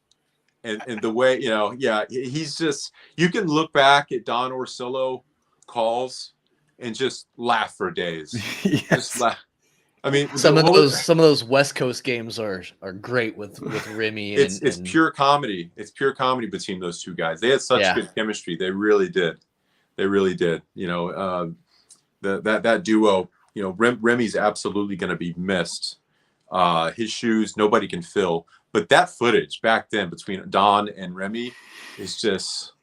and the way, you know, yeah, he's just, you can look back at Don Orsillo calls and just laugh for days. Yes. Just laugh. I mean, some of those West Coast games are great with Remy. It's pure comedy. It's pure comedy between those two guys. They had such good chemistry. They really did. They really did. You know, that duo. You know, Remy's absolutely going to be missed. His shoes nobody can fill. But that footage back then between Don and Remy is just,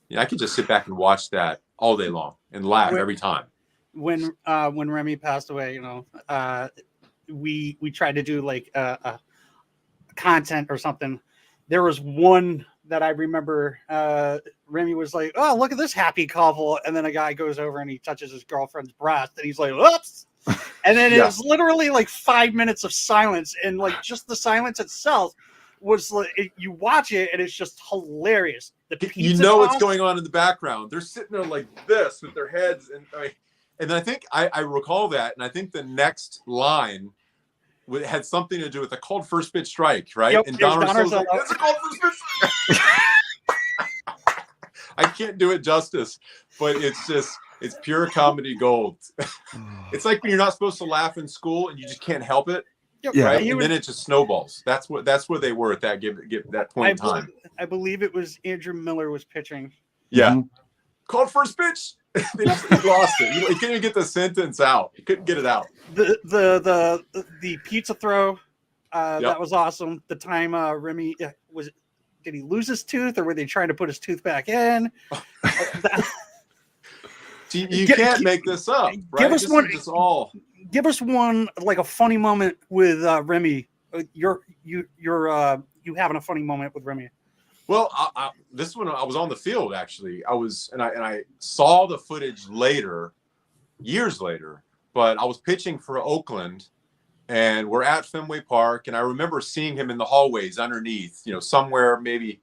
you know, I could just sit back and watch that all day long and laugh every time. When Remy passed away, you know, we tried to do like a content or something. There was one that I remember. Remy was like, "Oh, look at this happy couple," and then a guy goes over and he touches his girlfriend's breast, and he's like, "Oops!" And then it was literally like 5 minutes of silence, and like just the silence itself was like, you watch it and it's just hilarious. You know what's going on in the background. They're sitting there like this with their heads, and I think I recall that, and I think the next line had something to do with a called first pitch strike, right? Yep, and Don Orsillo's like, "That's a called first pitch strike." I can't do it justice, but it's pure comedy gold. It's like when you're not supposed to laugh in school and you just can't help it, right? And then it just snowballs. That's where they were at that point in time. I believe it was Andrew Miller was pitching. Yeah, called first pitch. They just lost it. He couldn't even get the sentence out. He couldn't get it out. The pizza throw, that was awesome. The time Remy did he lose his tooth, or were they trying to put his tooth back in? You can't make this up. Right? Give us one like a funny moment with Remy. You having a funny moment with Remy. Well, this one I was on the field actually. I saw the footage later, years later. But I was pitching for Oakland, and we're at Fenway Park, and I remember seeing him in the hallways underneath. You know, somewhere maybe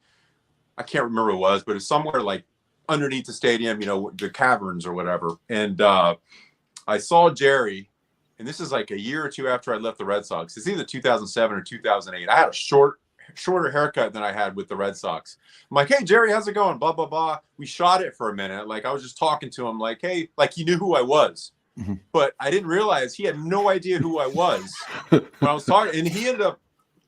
I can't remember what it was, but it's somewhere like underneath the stadium. You know, the caverns or whatever. And I saw Jerry, and this is like a year or two after I left the Red Sox. It's either 2007 or 2008. I had a shorter haircut than I had with the Red Sox. I'm like, hey, Jerry, how's it going? Blah, blah, blah. We shot it for a minute. Like, I was just talking to him like, hey, like he knew who I was. Mm-hmm. But I didn't realize he had no idea who I was when I was talking. And he ended up,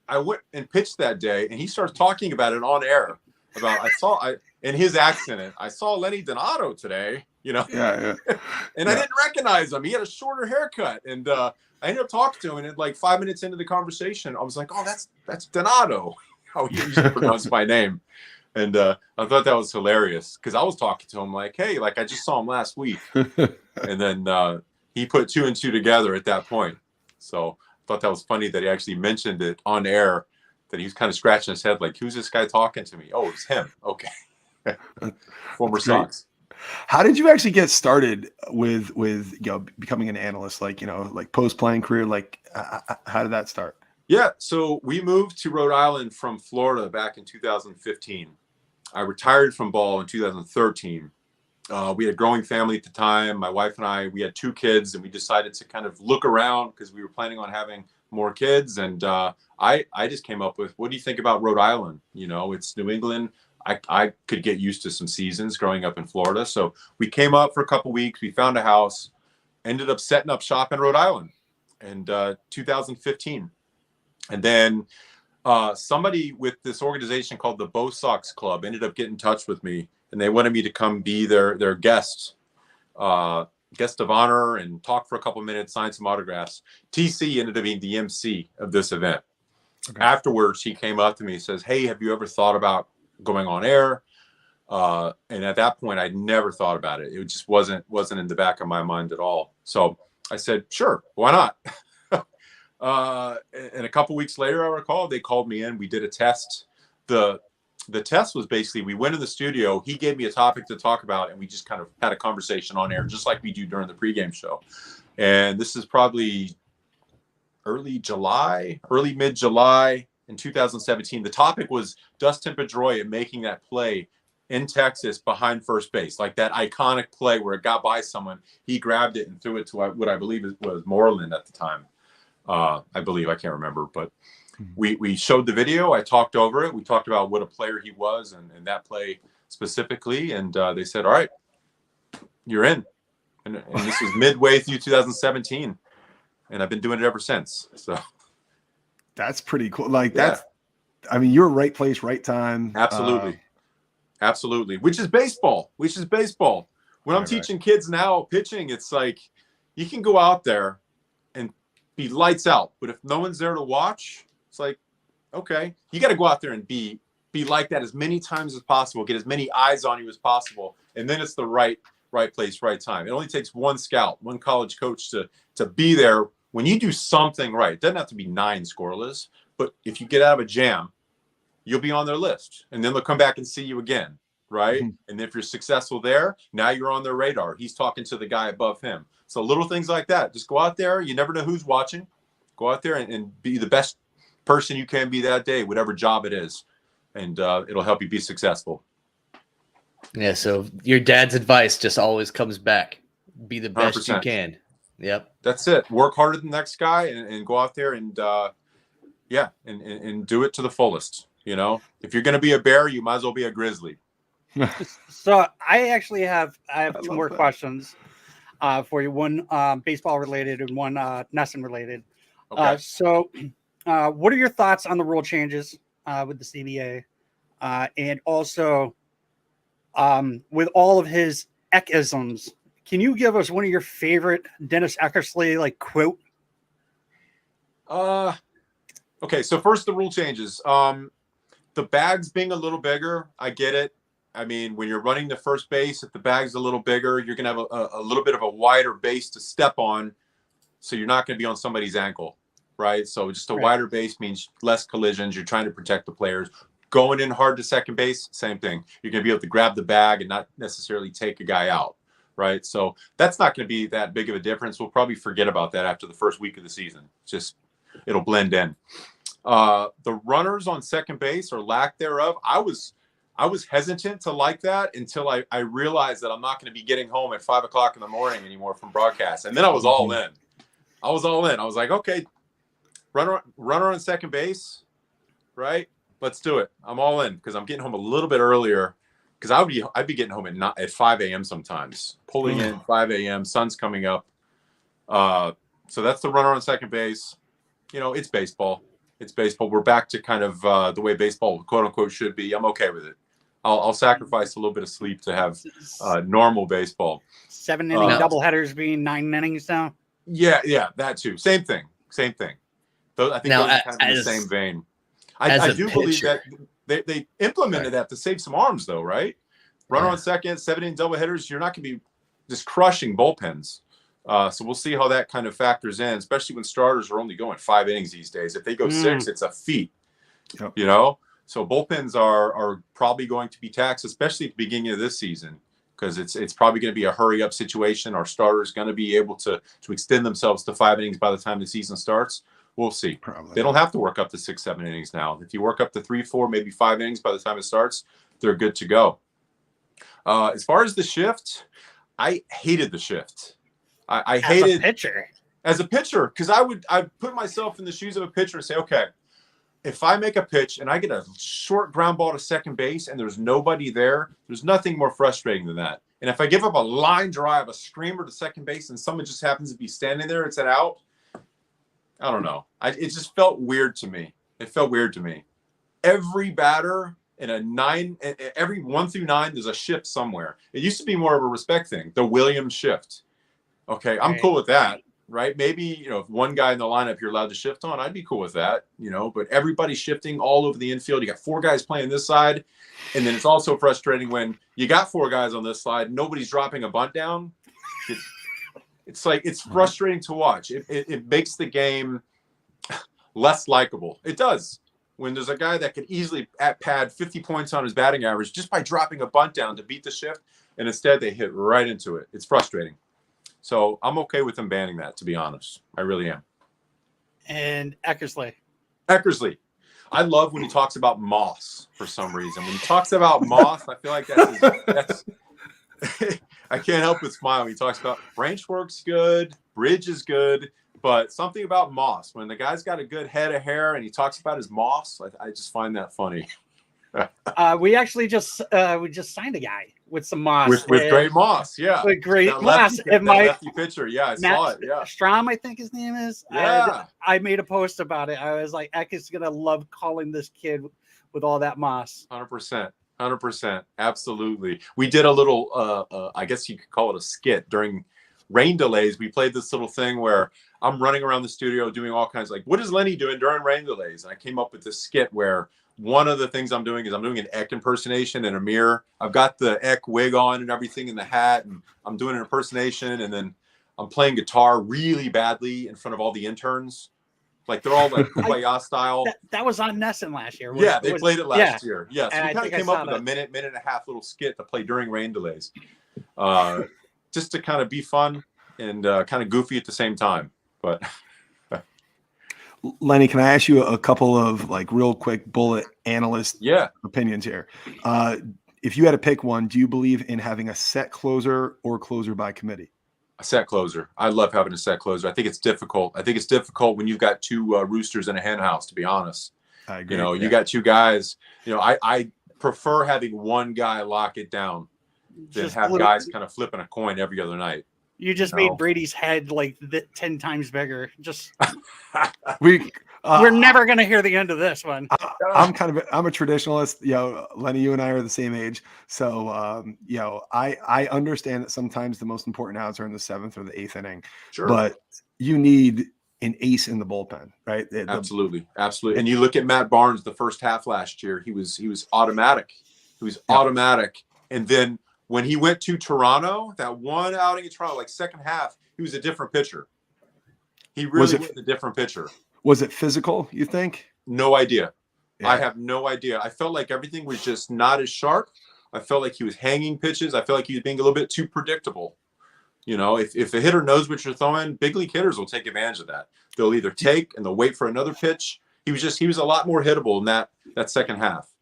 I went and pitched that day, and he starts talking about it on air. In his accent, I saw Lenny DiNardo today, you know. Yeah. And I didn't recognize him. He had a shorter haircut. And I ended up talking to him, and like 5 minutes into the conversation, I was like, oh, that's DiNardo, how he used to pronounce my name. And I thought that was hilarious because I was talking to him like, hey, like I just saw him last week. And then he put 2 and 2 together at that point. So I thought that was funny that he actually mentioned it on air, that he was kind of scratching his head like, who's this guy talking to me? Oh, it's him. Okay. Former Sox. How did you actually get started with becoming an analyst? Like, like post-playing career, like how did that start? Yeah. So we moved to Rhode Island from Florida back in 2015. I retired from ball in 2013. We had a growing family at the time. My wife and I, we had 2 kids, and we decided to kind of look around because we were planning on having more kids. And I just came up with, what do you think about Rhode Island? It's New England. I could get used to some seasons growing up in Florida. So we came up for a couple weeks. We found a house, ended up setting up shop in Rhode Island in 2015. And then somebody with this organization called the Bo Sox Club ended up getting in touch with me, and they wanted me to come be their guest of honor and talk for a couple minutes, sign some autographs. TC ended up being the MC of this event. Okay. Afterwards, he came up to me and says, hey, have you ever thought about going on air? And at that point, I'd never thought about it. It just wasn't in the back of my mind at all. So I said, sure, why not? And a couple weeks later, I recall, they called me in. We did a test. The test was basically, we went in the studio. He gave me a topic to talk about, and we just kind of had a conversation on air, just like we do during the pregame show. And this is probably early mid-July in 2017. The topic was Dustin Pedroia making that play in Texas behind first base, like that iconic play where it got by someone. He grabbed it and threw it to what I believe was Moreland at the time. I can't remember, but we showed the video. I talked over it. We talked about what a player he was and that play specifically. And they said, all right, you're in. And this was midway through 2017. And I've been doing it ever since. So that's pretty cool. Like you're right place, right time. Absolutely. Which is baseball. When I'm teaching kids now pitching, it's like you can go out there and be lights out, but if no one's there to watch, it's like, okay, you got to go out there and be like that as many times as possible, get as many eyes on you as possible, and then it's the right place, right time. It only takes one scout, one college coach to be there when you do something right. It doesn't have to be 9 scoreless, but if you get out of a jam, you'll be on their list, and then they'll come back and see you again, right? Mm-hmm. And if you're successful there, now you're on their radar. He's talking to the guy above him. So little things like that. Just go out there. You never know who's watching. Go out there and be the best person you can be that day, whatever job it is, and it'll help you be successful. Yeah, so your dad's advice just always comes back. Be the best 100%. You can. Yep. That's it. Work harder than the next guy and go out there and do it to the fullest. If you're going to be a bear, you might as well be a grizzly. So I actually have 2 more questions for you. One baseball related and one NESN related. Okay. So what are your thoughts on the rule changes with the CBA? And also with all of his Eck-isms, can you give us one of your favorite Dennis Eckersley quote? Okay, so first the rule changes. The bags being a little bigger, I get it. I mean, when you're running the first base, if the bag's a little bigger, you're going to have a little bit of a wider base to step on, so you're not going to be on somebody's ankle, right? So just a wider base means less collisions. You're trying to protect the players. Going in hard to second base, same thing. You're going to be able to grab the bag and not necessarily take a guy out, right? So that's not going to be that big of a difference. We'll probably forget about that after the first week of the season. It'll blend in. The runners on second base or lack thereof, I I was hesitant to like that until I realized that I'm not going to be getting home at 5 o'clock in the morning anymore from broadcast. And then I was all in. I was like, okay, runner on second base, right? Let's do it. I'm all in because I'm getting home a little bit earlier because I'd be getting home at 5 a.m. sometimes, pulling in 5 a.m. Sun's coming up. So that's the runner on second base. It's baseball. It's baseball. We're back to kind of the way baseball, quote unquote, should be. I'm okay with it. I'll sacrifice a little bit of sleep to have normal baseball. 7 inning doubleheaders being 9 innings now. Yeah, that too. Same thing. I think those are kind of in the same vein. I do believe that they implemented that to save some arms, though, right? Runner on second, 7 inning doubleheaders. You're not going to be just crushing bullpens. So we'll see how that kind of factors in, especially when starters are only going 5 innings these days. If they go 6, it's a feat. Yep. So bullpens are probably going to be taxed, especially at the beginning of this season, because it's probably going to be a hurry up situation. Our starters going to be able to extend themselves to 5 innings by the time the season starts. We'll see. Probably. They don't have to work up to 6, 7 innings now. If you work up to 3, 4, maybe 5 innings by the time it starts, they're good to go. As far as the shift, I hated the shift. I hated as a pitcher because I put myself in the shoes of a pitcher and say, okay, if I make a pitch and I get a short ground ball to second base and there's nobody there, there's nothing more frustrating than that. And if I give up a line drive, a screamer to second base, and someone just happens to be standing there, it's an out. I don't know. It just felt weird to me. It felt weird to me. Every batter in every 1 through 9, there's a shift somewhere. It used to be more of a respect thing, the Williams shift. Okay, I'm cool with that. Right? Maybe, if one guy in the lineup you're allowed to shift on, I'd be cool with that, but everybody's shifting all over the infield. You got 4 guys playing this side. And then it's also frustrating when you got 4 guys on this side, nobody's dropping a bunt down. It's frustrating to watch. It makes the game less likable. It does. When there's a guy that could easily pad 50 points on his batting average just by dropping a bunt down to beat the shift. And instead they hit right into it. It's frustrating. So I'm okay with them banning that, to be honest. I really am. And Eckersley. I love when he talks about moss for some reason. When he talks about moss, I feel like that's I can't help but smile. He talks about branch work's good, bridge is good, but something about moss. When the guy's got a good head of hair and he talks about his moss, I just find that funny. We actually just signed a guy with some moss. With great moss, yeah. With great moss. Lefty pitcher, yeah, I saw it, yeah. Strom, I think his name is. Yeah. I made a post about it. I was like, Eck is going to love calling this kid with all that moss. 100%. Absolutely. We did a little, I guess you could call it a skit during rain delays. We played this little thing where I'm running around the studio doing all kinds what is Lenny doing during rain delays? And I came up with this skit where one of the things I'm doing is I'm doing an Eck impersonation in a mirror. I've got the Eck wig on and everything in the hat, and I'm doing an impersonation, and then I'm playing guitar really badly in front of all the interns. Like they're all like Kumbaya style. That was on NESN last year. They played it last year. Yeah, so we kind of came up with a minute and a half little skit to play during rain delays, just to kind of be fun and kind of goofy at the same time. But Lenny, can I ask you a couple of real quick bullet analyst opinions here? If you had to pick one, do you believe in having a set closer or closer by committee? A set closer. I love having a set closer. I think it's difficult. When you've got 2 roosters in a hen house, to be honest. I agree. You got 2 guys. I prefer having one guy lock it down than have guys kind of flipping a coin every other night. You just made Brady's head 10 times bigger. Just we're never going to hear the end of this one. I'm a traditionalist. Lenny, you and I are the same age. So, I understand that sometimes the most important outs are in the 7th or the 8th inning. Sure. But you need an ace in the bullpen, right? Absolutely. And you look at Matt Barnes the first half last year, he was automatic. Automatic. And then when he went to Toronto, that one outing in Toronto, second half, he was a different pitcher. He really was a different pitcher. Was it physical, you think? No idea. Yeah. I have no idea. I felt like everything was just not as sharp. I felt like he was hanging pitches. I felt like he was being a little bit too predictable. If a hitter knows what you're throwing, big league hitters will take advantage of that. They'll either take and they'll wait for another pitch. He was a lot more hittable in that second half.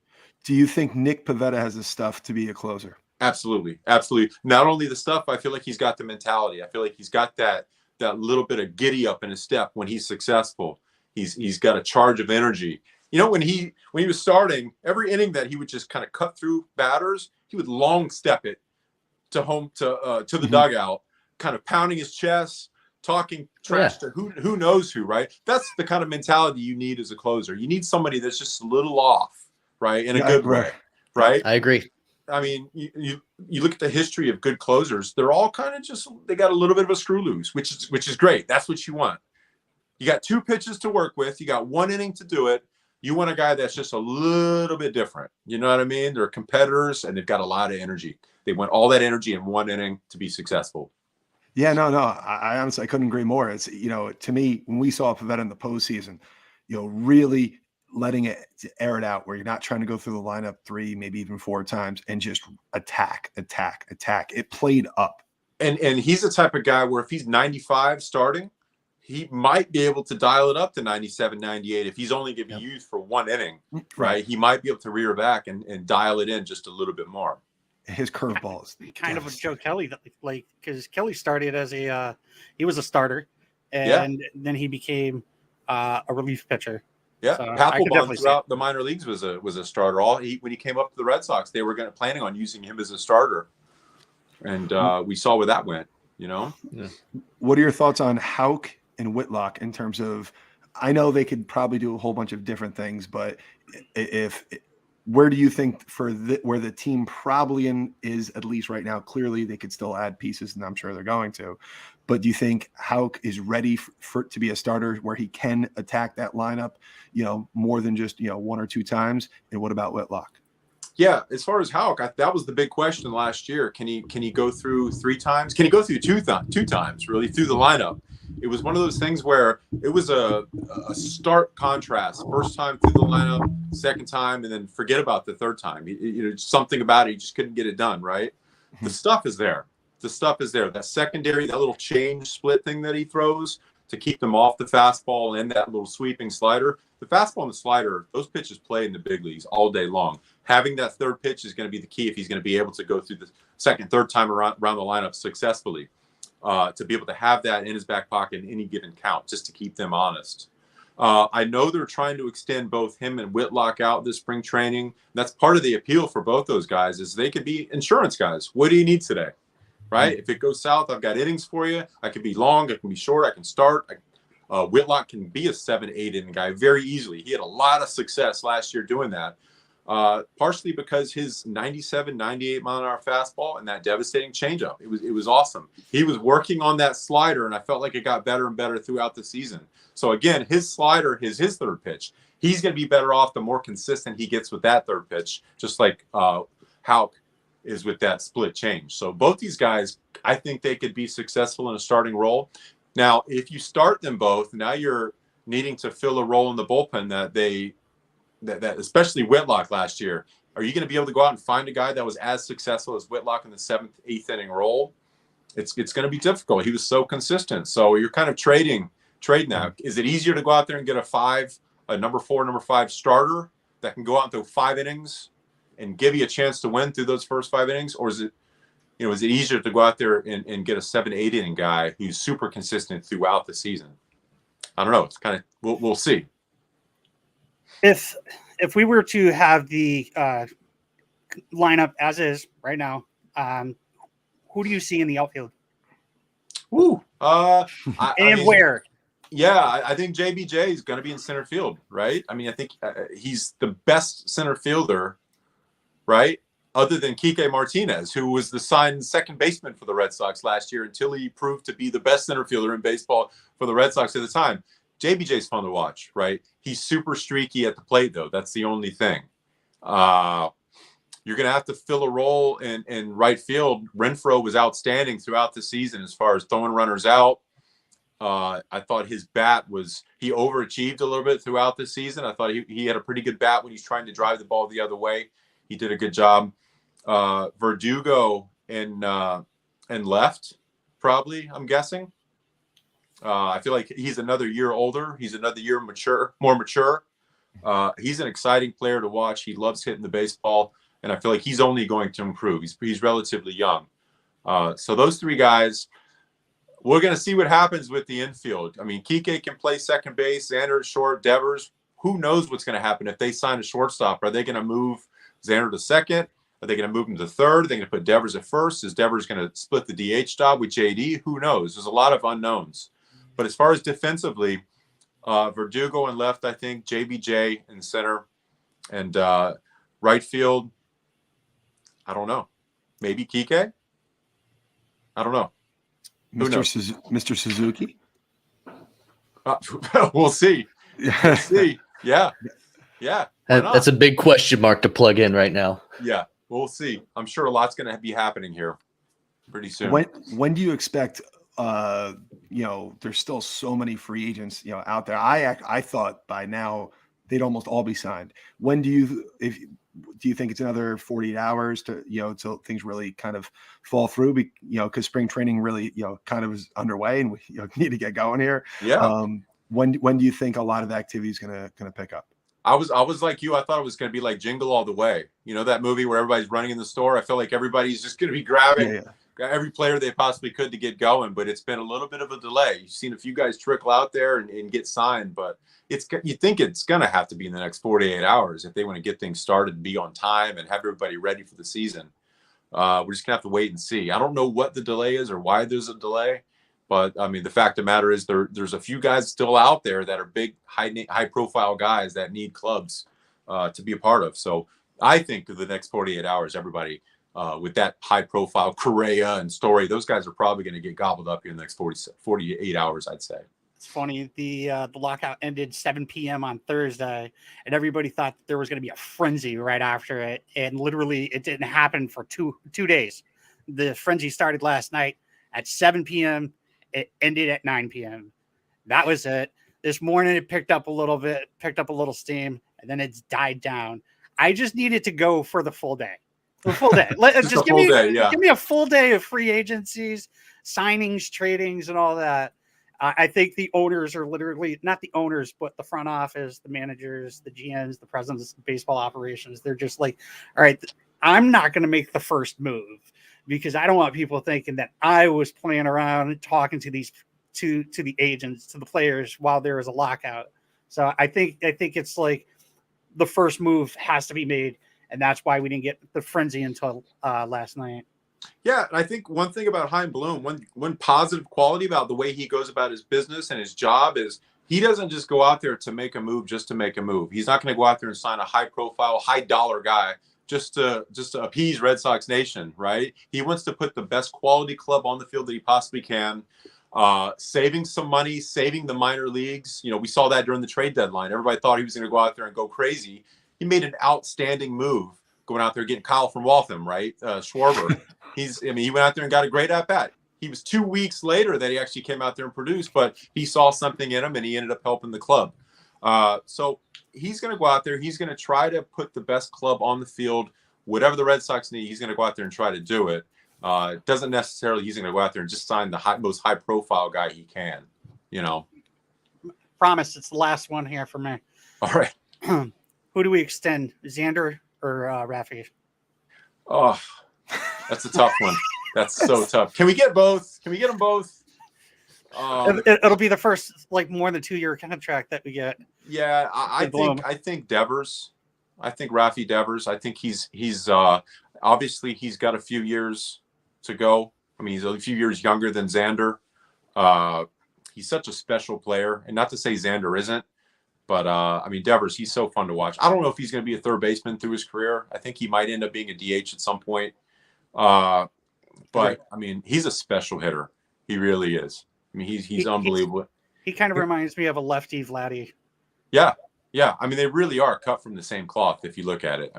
Do you think Nick Pivetta has the stuff to be a closer? Absolutely. Absolutely. Not only the stuff, I feel like he's got the mentality. I feel like he's got that little bit of giddy up in his step when he's successful. He's got a charge of energy. You know, when he was starting, every inning that he would just kind of cut through batters, he would long step it to the dugout, kind of pounding his chest, talking trash to who knows who, right? That's the kind of mentality you need as a closer. You need somebody that's just a little off, right? In a good way, right? I agree. I mean, you look at the history of good closers, they're all kind of just, they got a little bit of a screw loose, which is great. That's what you want. You got 2 pitches to work with. You got 1 inning to do it. You want a guy that's just a little bit different. You know what I mean? They're competitors and they've got a lot of energy. They want all that energy in 1 inning to be successful. Yeah, no. I honestly, I couldn't agree more. It's, you know, to me, when we saw Pivetta in the postseason, you know, really letting it air it out where you're not trying to go through the lineup 3, maybe even 4 times and just attack. It played up. And he's the type of guy where if he's 95 starting, he might be able to dial it up to 97, 98. If he's only going to be used for 1 inning, right? He might be able to rear back and dial it in just a little bit more. His curveball is kind of a Joe Kelly, like, because Kelly started as he was a starter, and then he became a relief pitcher. Yeah, so Papelbon throughout the minor leagues was a starter. When he came up to the Red Sox, they were planning on using him as a starter, and we saw where that went. You know, What are your thoughts on Houck and Whitlock in terms of? I know they could probably do a whole bunch of different things, but where do you think where the team probably is at least right now? Clearly, they could still add pieces, and I'm sure they're going to. But do you think Houck is ready to be a starter where he can attack that lineup, you know, more than just 1 or 2 times? And what about Whitlock? Yeah, as far as Houck, that was the big question last year. Can he go through 3 times? Can he go through two times really through the lineup? It was one of those things where it was a stark contrast. First time through the lineup, second time, and then forget about the third time. Something about it, he just couldn't get it done, right? The stuff is there. That secondary, that little change split thing that he throws to keep them off the fastball and that little sweeping slider. The fastball and the slider, those pitches play in the big leagues all day long. Having that third pitch is going to be the key if he's going to be able to go through the second, third time around the lineup successfully. To be able to have that in his back pocket in any given count, just to keep them honest. I know they're trying to extend both him and Whitlock out this spring training. That's part of the appeal for both those guys is they could be insurance guys. What do you need today? Right? If it goes south, I've got innings for you. I can be long. I can be short. I can start. Whitlock can be a 7-8 inning guy very easily. He had a lot of success last year doing that. Partially because his 97, 98 mile an hour fastball and that devastating changeup. It was awesome. He was working on that slider, and I felt like it got better and better throughout the season. So again, his slider is his third pitch. He's going to be better off the more consistent he gets with that third pitch, just like Houck is with that split change. So both these guys, I think they could be successful in a starting role. Now, if you start them both, now you're needing to fill a role in the bullpen that especially Whitlock last year. Are you going to be able to go out and find a guy that was as successful as Whitlock in the 7th, 8th inning role? It's going to be difficult. He was so consistent. So you're kind of trading that. Is it easier to go out there and get a number 4, number 5 starter that can go out and throw 5 innings and give you a chance to win through those first 5 innings? Or is it easier to go out there and get a 7, 8 inning guy who's super consistent throughout the season? I don't know. It's kind of, we'll see. If we were to have the lineup as is right now, who do you see in the outfield? Ooh, Where? Yeah, I think JBJ is going to be in center field, right? I mean, I think he's the best center fielder, right? Other than Kike Martinez, who was the signed second baseman for the Red Sox last year until he proved to be the best center fielder in baseball for the Red Sox at the time. JBJ's fun to watch, right? He's super streaky at the plate, though. That's the only thing. You're going to have to fill a role in right field. Renfroe was outstanding throughout the season as far as throwing runners out. I thought his bat he overachieved a little bit throughout the season. I thought he had a pretty good bat when he's trying to drive the ball the other way. He did a good job. Verdugo and left, probably, I'm guessing. I feel like he's another year older. He's another year more mature. He's an exciting player to watch. He loves hitting the baseball, and I feel like he's only going to improve. He's relatively young. So those three guys, we're going to see what happens with the infield. I mean, Kike can play second base, Xander short, Devers. Who knows what's going to happen if they sign a shortstop? Are they going to move Xander to second? Are they going to move him to third? Are they going to put Devers at first? Is Devers going to split the DH job with JD? Who knows? There's a lot of unknowns. But as far as defensively, Verdugo in left, I think, JBJ in center, and right field, I don't know. Maybe Kike? I don't know. Mr. Suzuki? We'll see. We'll see. Yeah. That's a big question mark to plug in right now. Yeah, we'll see. I'm sure a lot's going to be happening here pretty soon. When do you expect? There's still so many free agents, out there. I thought by now they'd almost all be signed. When do you think it's another 48 hours to till things really kind of fall through? Because spring training really kind of is underway, and we need to get going here. Yeah. When do you think a lot of activity is gonna pick up? I was like you. I thought it was going to be like Jingle All the Way. That movie where everybody's running in the store. I feel like everybody's just going to be grabbing every player they possibly could to get going. But it's been a little bit of a delay. You've seen a few guys trickle out there and get signed, but you think it's going to have to be in the next 48 hours if they want to get things started and be on time and have everybody ready for the season. We're just going to have to wait and see. I don't know what the delay is or why there's a delay. But I mean, the fact of the matter is there's a few guys still out there that are big, high profile guys that need clubs to be a part of. So I think of the next 48 hours, everybody with that high profile Correa and Story, those guys are probably going to get gobbled up here in the next 48 hours, I'd say. It's funny. The lockout ended 7 p.m. on Thursday, and everybody thought there was going to be a frenzy right after it. And literally it didn't happen for two days. The frenzy started last night at 7 p.m. It ended at 9 p.m. That was it. This morning it picked up a little steam, and then it's died down. I just needed to go for the full day. The full day. Just give me a full day of free agencies, signings, tradings, and all that. I think the owners are literally not the owners, but the front office, the managers, the GMs, the presidents of baseball operations. They're just like, all right, I'm not going to make the first move, because I don't want people thinking that I was playing around and talking to these to the agents, to the players while there is a lockout. So I think it's like the first move has to be made, and that's why we didn't get the frenzy until last night. Yeah, and I think one thing about Chaim Bloom, one positive quality about the way he goes about his business and his job is he doesn't just go out there to make a move just to make a move. He's not going to go out there and sign a high-profile, high-dollar guy just to appease Red Sox Nation, right? He wants to put the best quality club on the field that he possibly can, saving some money, saving the minor leagues. We saw that during the trade deadline. Everybody thought he was going to go out there and go crazy. He made an outstanding move going out there getting Kyle from Waltham, right? Schwarber. He went out there and got a great at-bat. He was 2 weeks later that he actually came out there and produced, but he saw something in him and he ended up helping the club. So he's going to go out there. He's going to try to put the best club on the field. Whatever the Red Sox need, he's going to go out there and try to do it. It doesn't necessarily he's going to go out there and just sign the most high-profile guy he can, Promise, it's the last one here for me. All right. Who do we extend, Xander or Rafi? Oh, that's a tough one. That's so tough. Can we get both? Can we get them both? It'll be the first more than 2-year contract that we get. Yeah, I think Devers. I think Rafi Devers. I think he's obviously he's got a few years to go. I mean, he's a few years younger than Xander. He's such a special player, and not to say Xander isn't, but Devers, he's so fun to watch. I don't know if he's going to be a third baseman through his career. I think he might end up being a DH at some point. But he's a special hitter. He really is. He's unbelievable. He kind of reminds me of a lefty Vladdy. Yeah. Yeah. They really are cut from the same cloth if you look at it.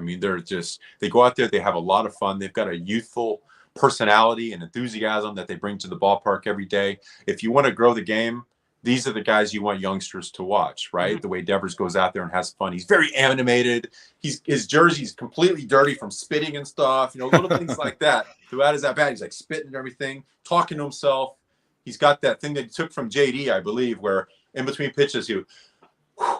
They go out there, they have a lot of fun. They've got a youthful personality and enthusiasm that they bring to the ballpark every day. If you want to grow the game, these are the guys you want youngsters to watch, right? Mm-hmm. The way Devers goes out there and has fun. He's very animated. His jersey's completely dirty from spitting and stuff, little things like that. Throughout his at-bat, he's spitting and everything, talking to himself. He's got that thing that he took from JD, I believe, where in between pitches, he would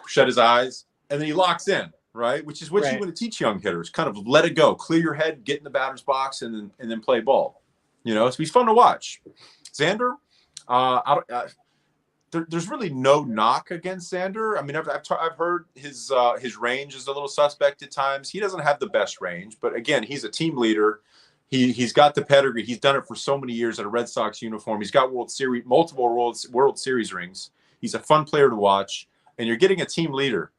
shut his eyes and then he locks in, right? Which is what you Right. want to teach young hitters. Kind of let it go, clear your head, get in the batter's box, and then play ball. You know, so he's fun to watch. Xander, there's really no knock against Xander. I mean, I've heard his range is a little suspect at times. He doesn't have the best range, but again, he's a team leader. He's got the pedigree. He's done it for so many years in a Red Sox uniform. He's got multiple World Series rings. He's a fun player to watch, and you're getting a team leader,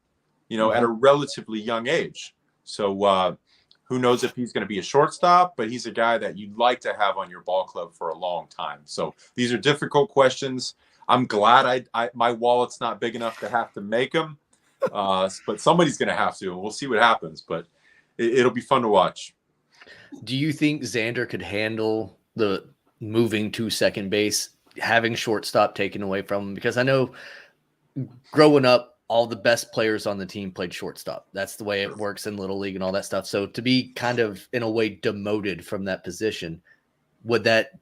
you know, at a relatively young age. So who knows if he's going to be a shortstop, but he's a guy that you'd like to have on your ball club for a long time. So these are difficult questions. I'm glad my wallet's not big enough to have to make them, but somebody's going to have to, and we'll see what happens. But it'll be fun to watch. Do you think Xander could handle the moving to second base, having shortstop taken away from him? Because I know growing up, all the best players on the team played shortstop. That's the way it works in Little League and all that stuff. So to be kind of, in a way, demoted from that position, would that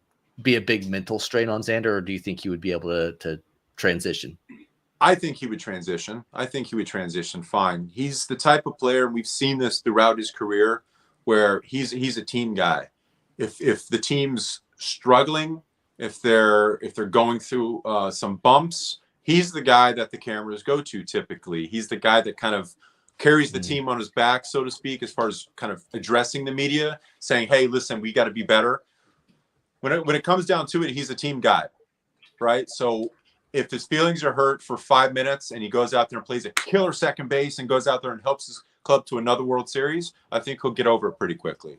be a big mental strain on Xander, or do you think he would be able to transition? I think he would transition. I think he would transition fine. He's the type of player, and we've seen this throughout his career, where he's a team guy. If the team's struggling, if they're going through some bumps, he's the guy that the cameras go to typically. He's the guy that kind of carries the team on his back, so to speak, as far as kind of addressing the media, saying, hey, listen, we got to be better. When it comes down to it, he's a team guy, right? So if his feelings are hurt for 5 minutes and he goes out there and plays a killer second base and goes out there and helps his club to another World Series, I think he'll get over it pretty quickly.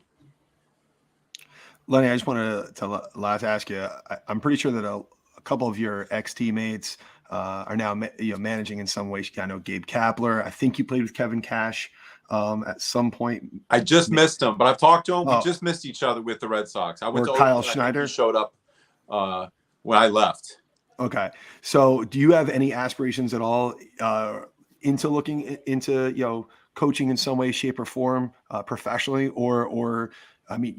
Lenny, I just wanted to last ask you. I'm pretty sure that a couple of your ex-teammates are now managing in some way. I know Gabe Kapler. I think you played with Kevin Cash at some point. I just missed him, but I've talked to him. We just missed each other with the Red Sox. I went to Kyle Oakland. Schneider. He showed up when I left. Okay. So do you have any aspirations at all into looking into, coaching in some way, shape, or form professionally? Or I mean,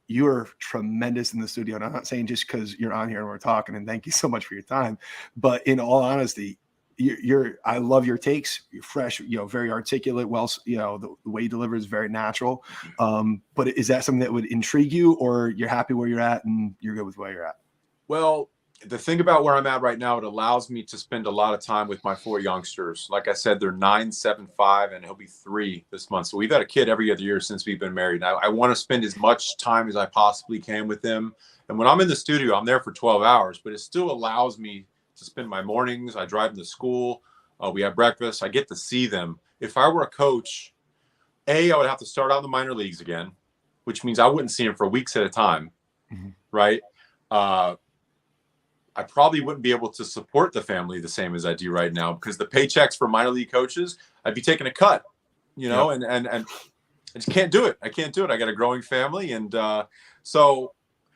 you're tremendous in the studio. And I'm not saying just because you're on here and we're talking, and thank you so much for your time. But in all honesty, I love your takes. You're fresh, very articulate. Well, the way you deliver is very natural. But is that something that would intrigue you, or you're happy where you're at and you're good with where you're at? Well, the thing about where I'm at right now, it allows me to spend a lot of time with my 4 youngsters. Like I said, they're 9, 7, 5, and he'll be 3 this month. So we've had a kid every other year since we've been married. I want to spend as much time as I possibly can with them. And when I'm in the studio, I'm there for 12 hours, but it still allows me to spend my mornings. I drive them to school. We have breakfast. I get to see them. If I were a coach, I would have to start out in the minor leagues again, which means I wouldn't see them for weeks at a time, right? I probably wouldn't be able to support the family the same as I do right now, because the paychecks for minor league coaches, I'd be taking a cut, and I just can't do it. I can't do it. I got a growing family. And so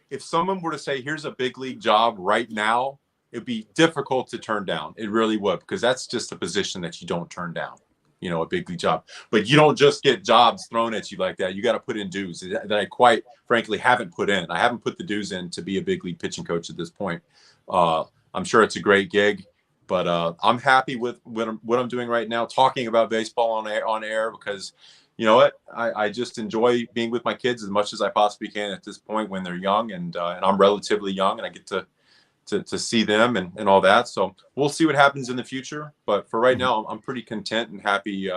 if someone were to say, here's a big league job right now, it'd be difficult to turn down. It really would, because that's just a position that you don't turn down, a big league job. But you don't just get jobs thrown at you like that. You got to put in dues that I quite frankly haven't put in. I haven't put the dues in to be a big league pitching coach at this point. I'm sure it's a great gig, but I'm happy with what I'm doing right now, talking about baseball on air, because you know what, I just enjoy being with my kids as much as I possibly can at this point when they're young, and I'm relatively young, and I get to see them and all that. So we'll see what happens in the future, but for right now, I'm pretty content and happy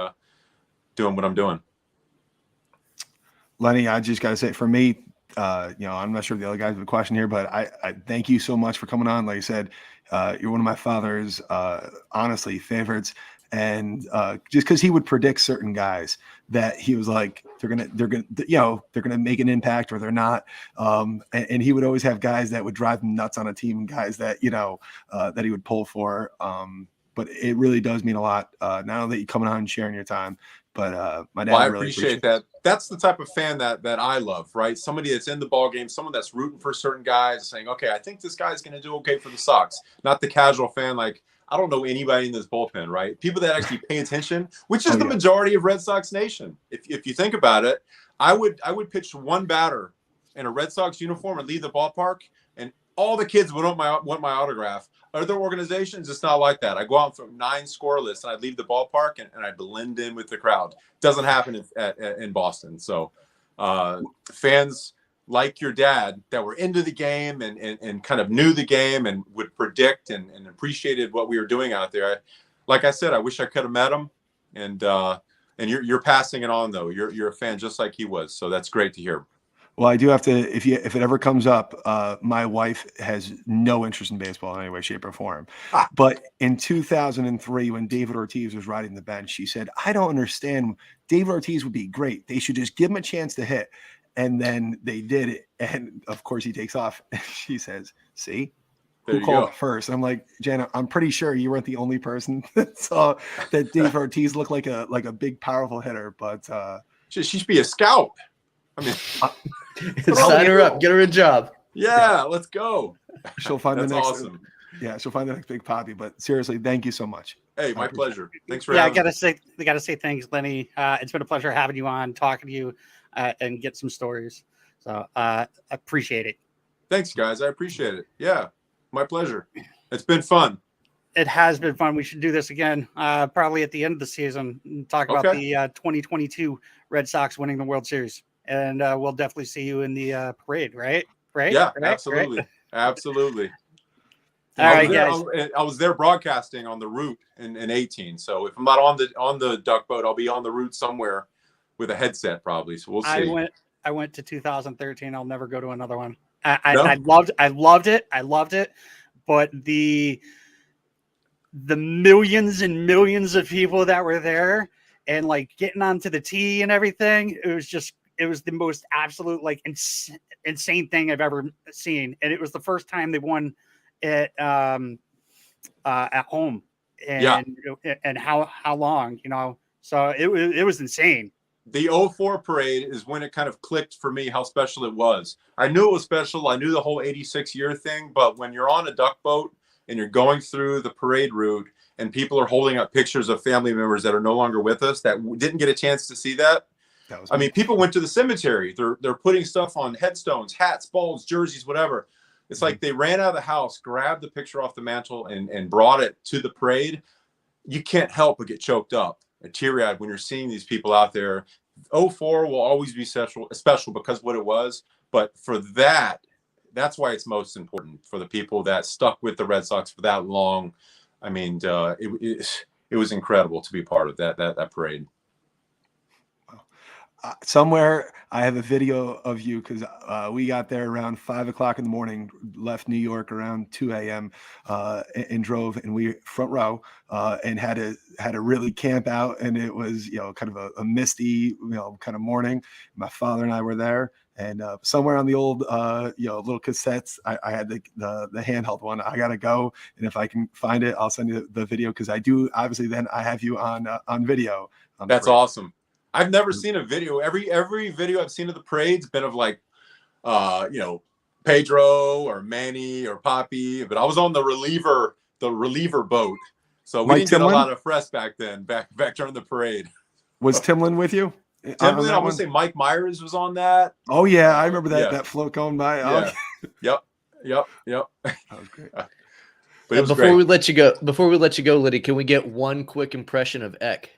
doing what I'm doing. Lenny, I just got to say, for me, I'm not sure if the other guys have a question here, but I thank you so much for coming on. Like I said, you're one of my father's, honestly, favorites. And just because he would predict certain guys that he was like, they're gonna make an impact or they're not. And he would always have guys that would drive him nuts on a team, and guys that that he would pull for. But it really does mean a lot. Not only that you coming on and sharing your time, but my dad. Well, I really appreciate that. That's the type of fan that I love, right? Somebody that's in the ball game, someone that's rooting for certain guys, saying, okay, I think this guy's going to do okay for the Sox. Not the casual fan like, I don't know anybody in this bullpen, right? People that actually pay attention, which is the majority of Red Sox Nation. If you think about it, I would pitch one batter in a Red Sox uniform and leave the ballpark, and all the kids would want my autograph. Other organizations, it's not like that. I go out from 9 scoreless and I leave the ballpark and I blend in with the crowd. Doesn't happen in Boston. So fans like your dad that were into the game and kind of knew the game and would predict and appreciated what we were doing out there. Like I said, I wish I could have met him. And you're passing it on, though. You're a fan just like he was. So that's great to hear. Well, I do have to, if it ever comes up, my wife has no interest in baseball in any way, shape, or form. But in 2003, when David Ortiz was riding the bench, she said, I don't understand. David Ortiz would be great. They should just give him a chance to hit. And then they did it. And of course he takes off. She says, see, who called it first? I'm like, Jana, I'm pretty sure you weren't the only person that saw that David Ortiz looked like a big, powerful hitter. But she should be a scout. I mean, sign her up, get her a job. Yeah, let's go. She'll find the next. Awesome. Yeah, she'll find the next big poppy. But seriously, thank you so much. Hey, my pleasure. Thanks for having me. I gotta say thanks, Lenny. It's been a pleasure having you on, talking to you, and get some stories. So appreciate it. Thanks, guys. I appreciate it. Yeah, my pleasure. It's been fun. It has been fun. We should do this again, probably at the end of the season, and talk about the 2022 Red Sox winning the World Series. And we'll definitely see you in the parade, right? Right? Yeah, right? absolutely. Right? Absolutely. All right, guys. I was there broadcasting on the route in 18. So if I'm not on the duck boat, I'll be on the route somewhere with a headset probably. So we'll see. I went to 2013. I'll never go to another one. I loved it. But the millions and millions of people that were there and like getting onto the tee and everything, it was the most absolute like insane thing I've ever seen. And it was the first time they won it at home. And how long, you know, so it was insane. The 04 parade is when it kind of clicked for me how special it was. I knew it was special. I knew the whole 86 year thing, but when you're on a duck boat and you're going through the parade route and people are holding up pictures of family members that are no longer with us that didn't get a chance to see that. I mean, people went to the cemetery. They're putting stuff on headstones, hats, balls, jerseys, whatever. It's like they ran out of the house, grabbed the picture off the mantle and brought it to the parade. You can't help but get choked up and teary-eyed when you're seeing these people out there. 04 will always be special because of what it was. But for that's why it's most important for the people that stuck with the Red Sox for that long. I mean, it was incredible to be part of that parade. Somewhere I have a video of you because we got there around 5 o'clock in the morning, left New York around 2 a.m. And drove, and we front row and had to really camp out, and it was, you know, kind of a misty, you know, kind of morning. My father and I were there, and somewhere on the old you know, little cassettes, I had the handheld one. I gotta go, and if I can find it, I'll send you the video because I do. Obviously, then I have you on video. That's awesome. I've never seen a video. Every video I've seen of the parade's been of like, you know, Pedro or Manny or Poppy. But I was on the reliever boat, so we didn't get a lot of press back then. Back during the parade. Was Timlin with you? Timlin, I want to say Mike Myers was on that. Oh yeah, I remember that float going by. Yeah. Yep. That was great. But it was before we let you go, Liddy, can we get one quick impression of Eck?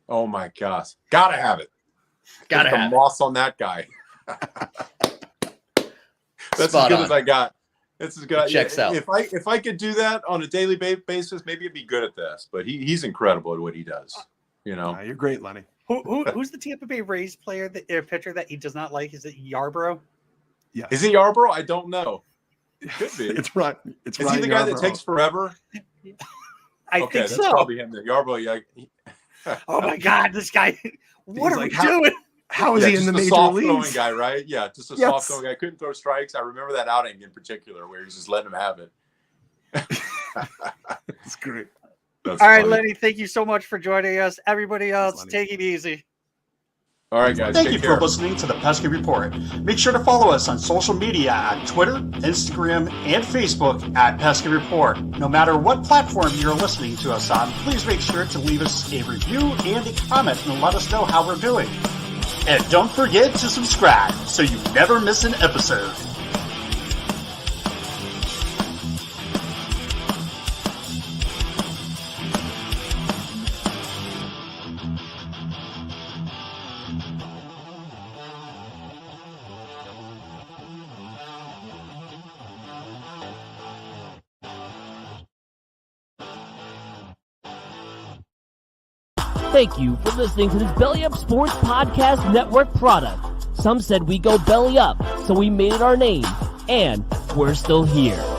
Oh my gosh. Gotta have it. Gotta have the moss on that guy. That's Spot as good on. As I got. It's as good. Checks out. If I could do that on a daily basis, maybe I'd be good at this. But he's incredible at what he does. You know. You're great, Lenny. Who's the Tampa Bay Rays pitcher that he does not like? Is it Yarbrough? Yeah. Is it Yarbrough? I don't know. It could be. It's right. Is he the guy that takes forever? I think that's so. Probably him. Yarbrough. Yeah. Oh my God, this guy! What are we doing? How is he in the major leagues? Throwing guy, right? Yeah, just a soft throwing guy. Couldn't throw strikes. I remember that outing in particular where he's just letting him have it. That's great. All right, Lenny, thank you so much for joining us. Everybody else, take it easy. All right, guys. Thank you for listening to the Pesky Report. Make sure to follow us on social media at Twitter, Instagram, and Facebook at Pesky Report. No matter what platform you're listening to us on, please make sure to leave us a review and a comment and let us know how we're doing. And don't forget to subscribe so you never miss an episode. Thank you for listening to this Belly Up Sports Podcast Network product. Some said we go belly up, so we made it our name, and we're still here.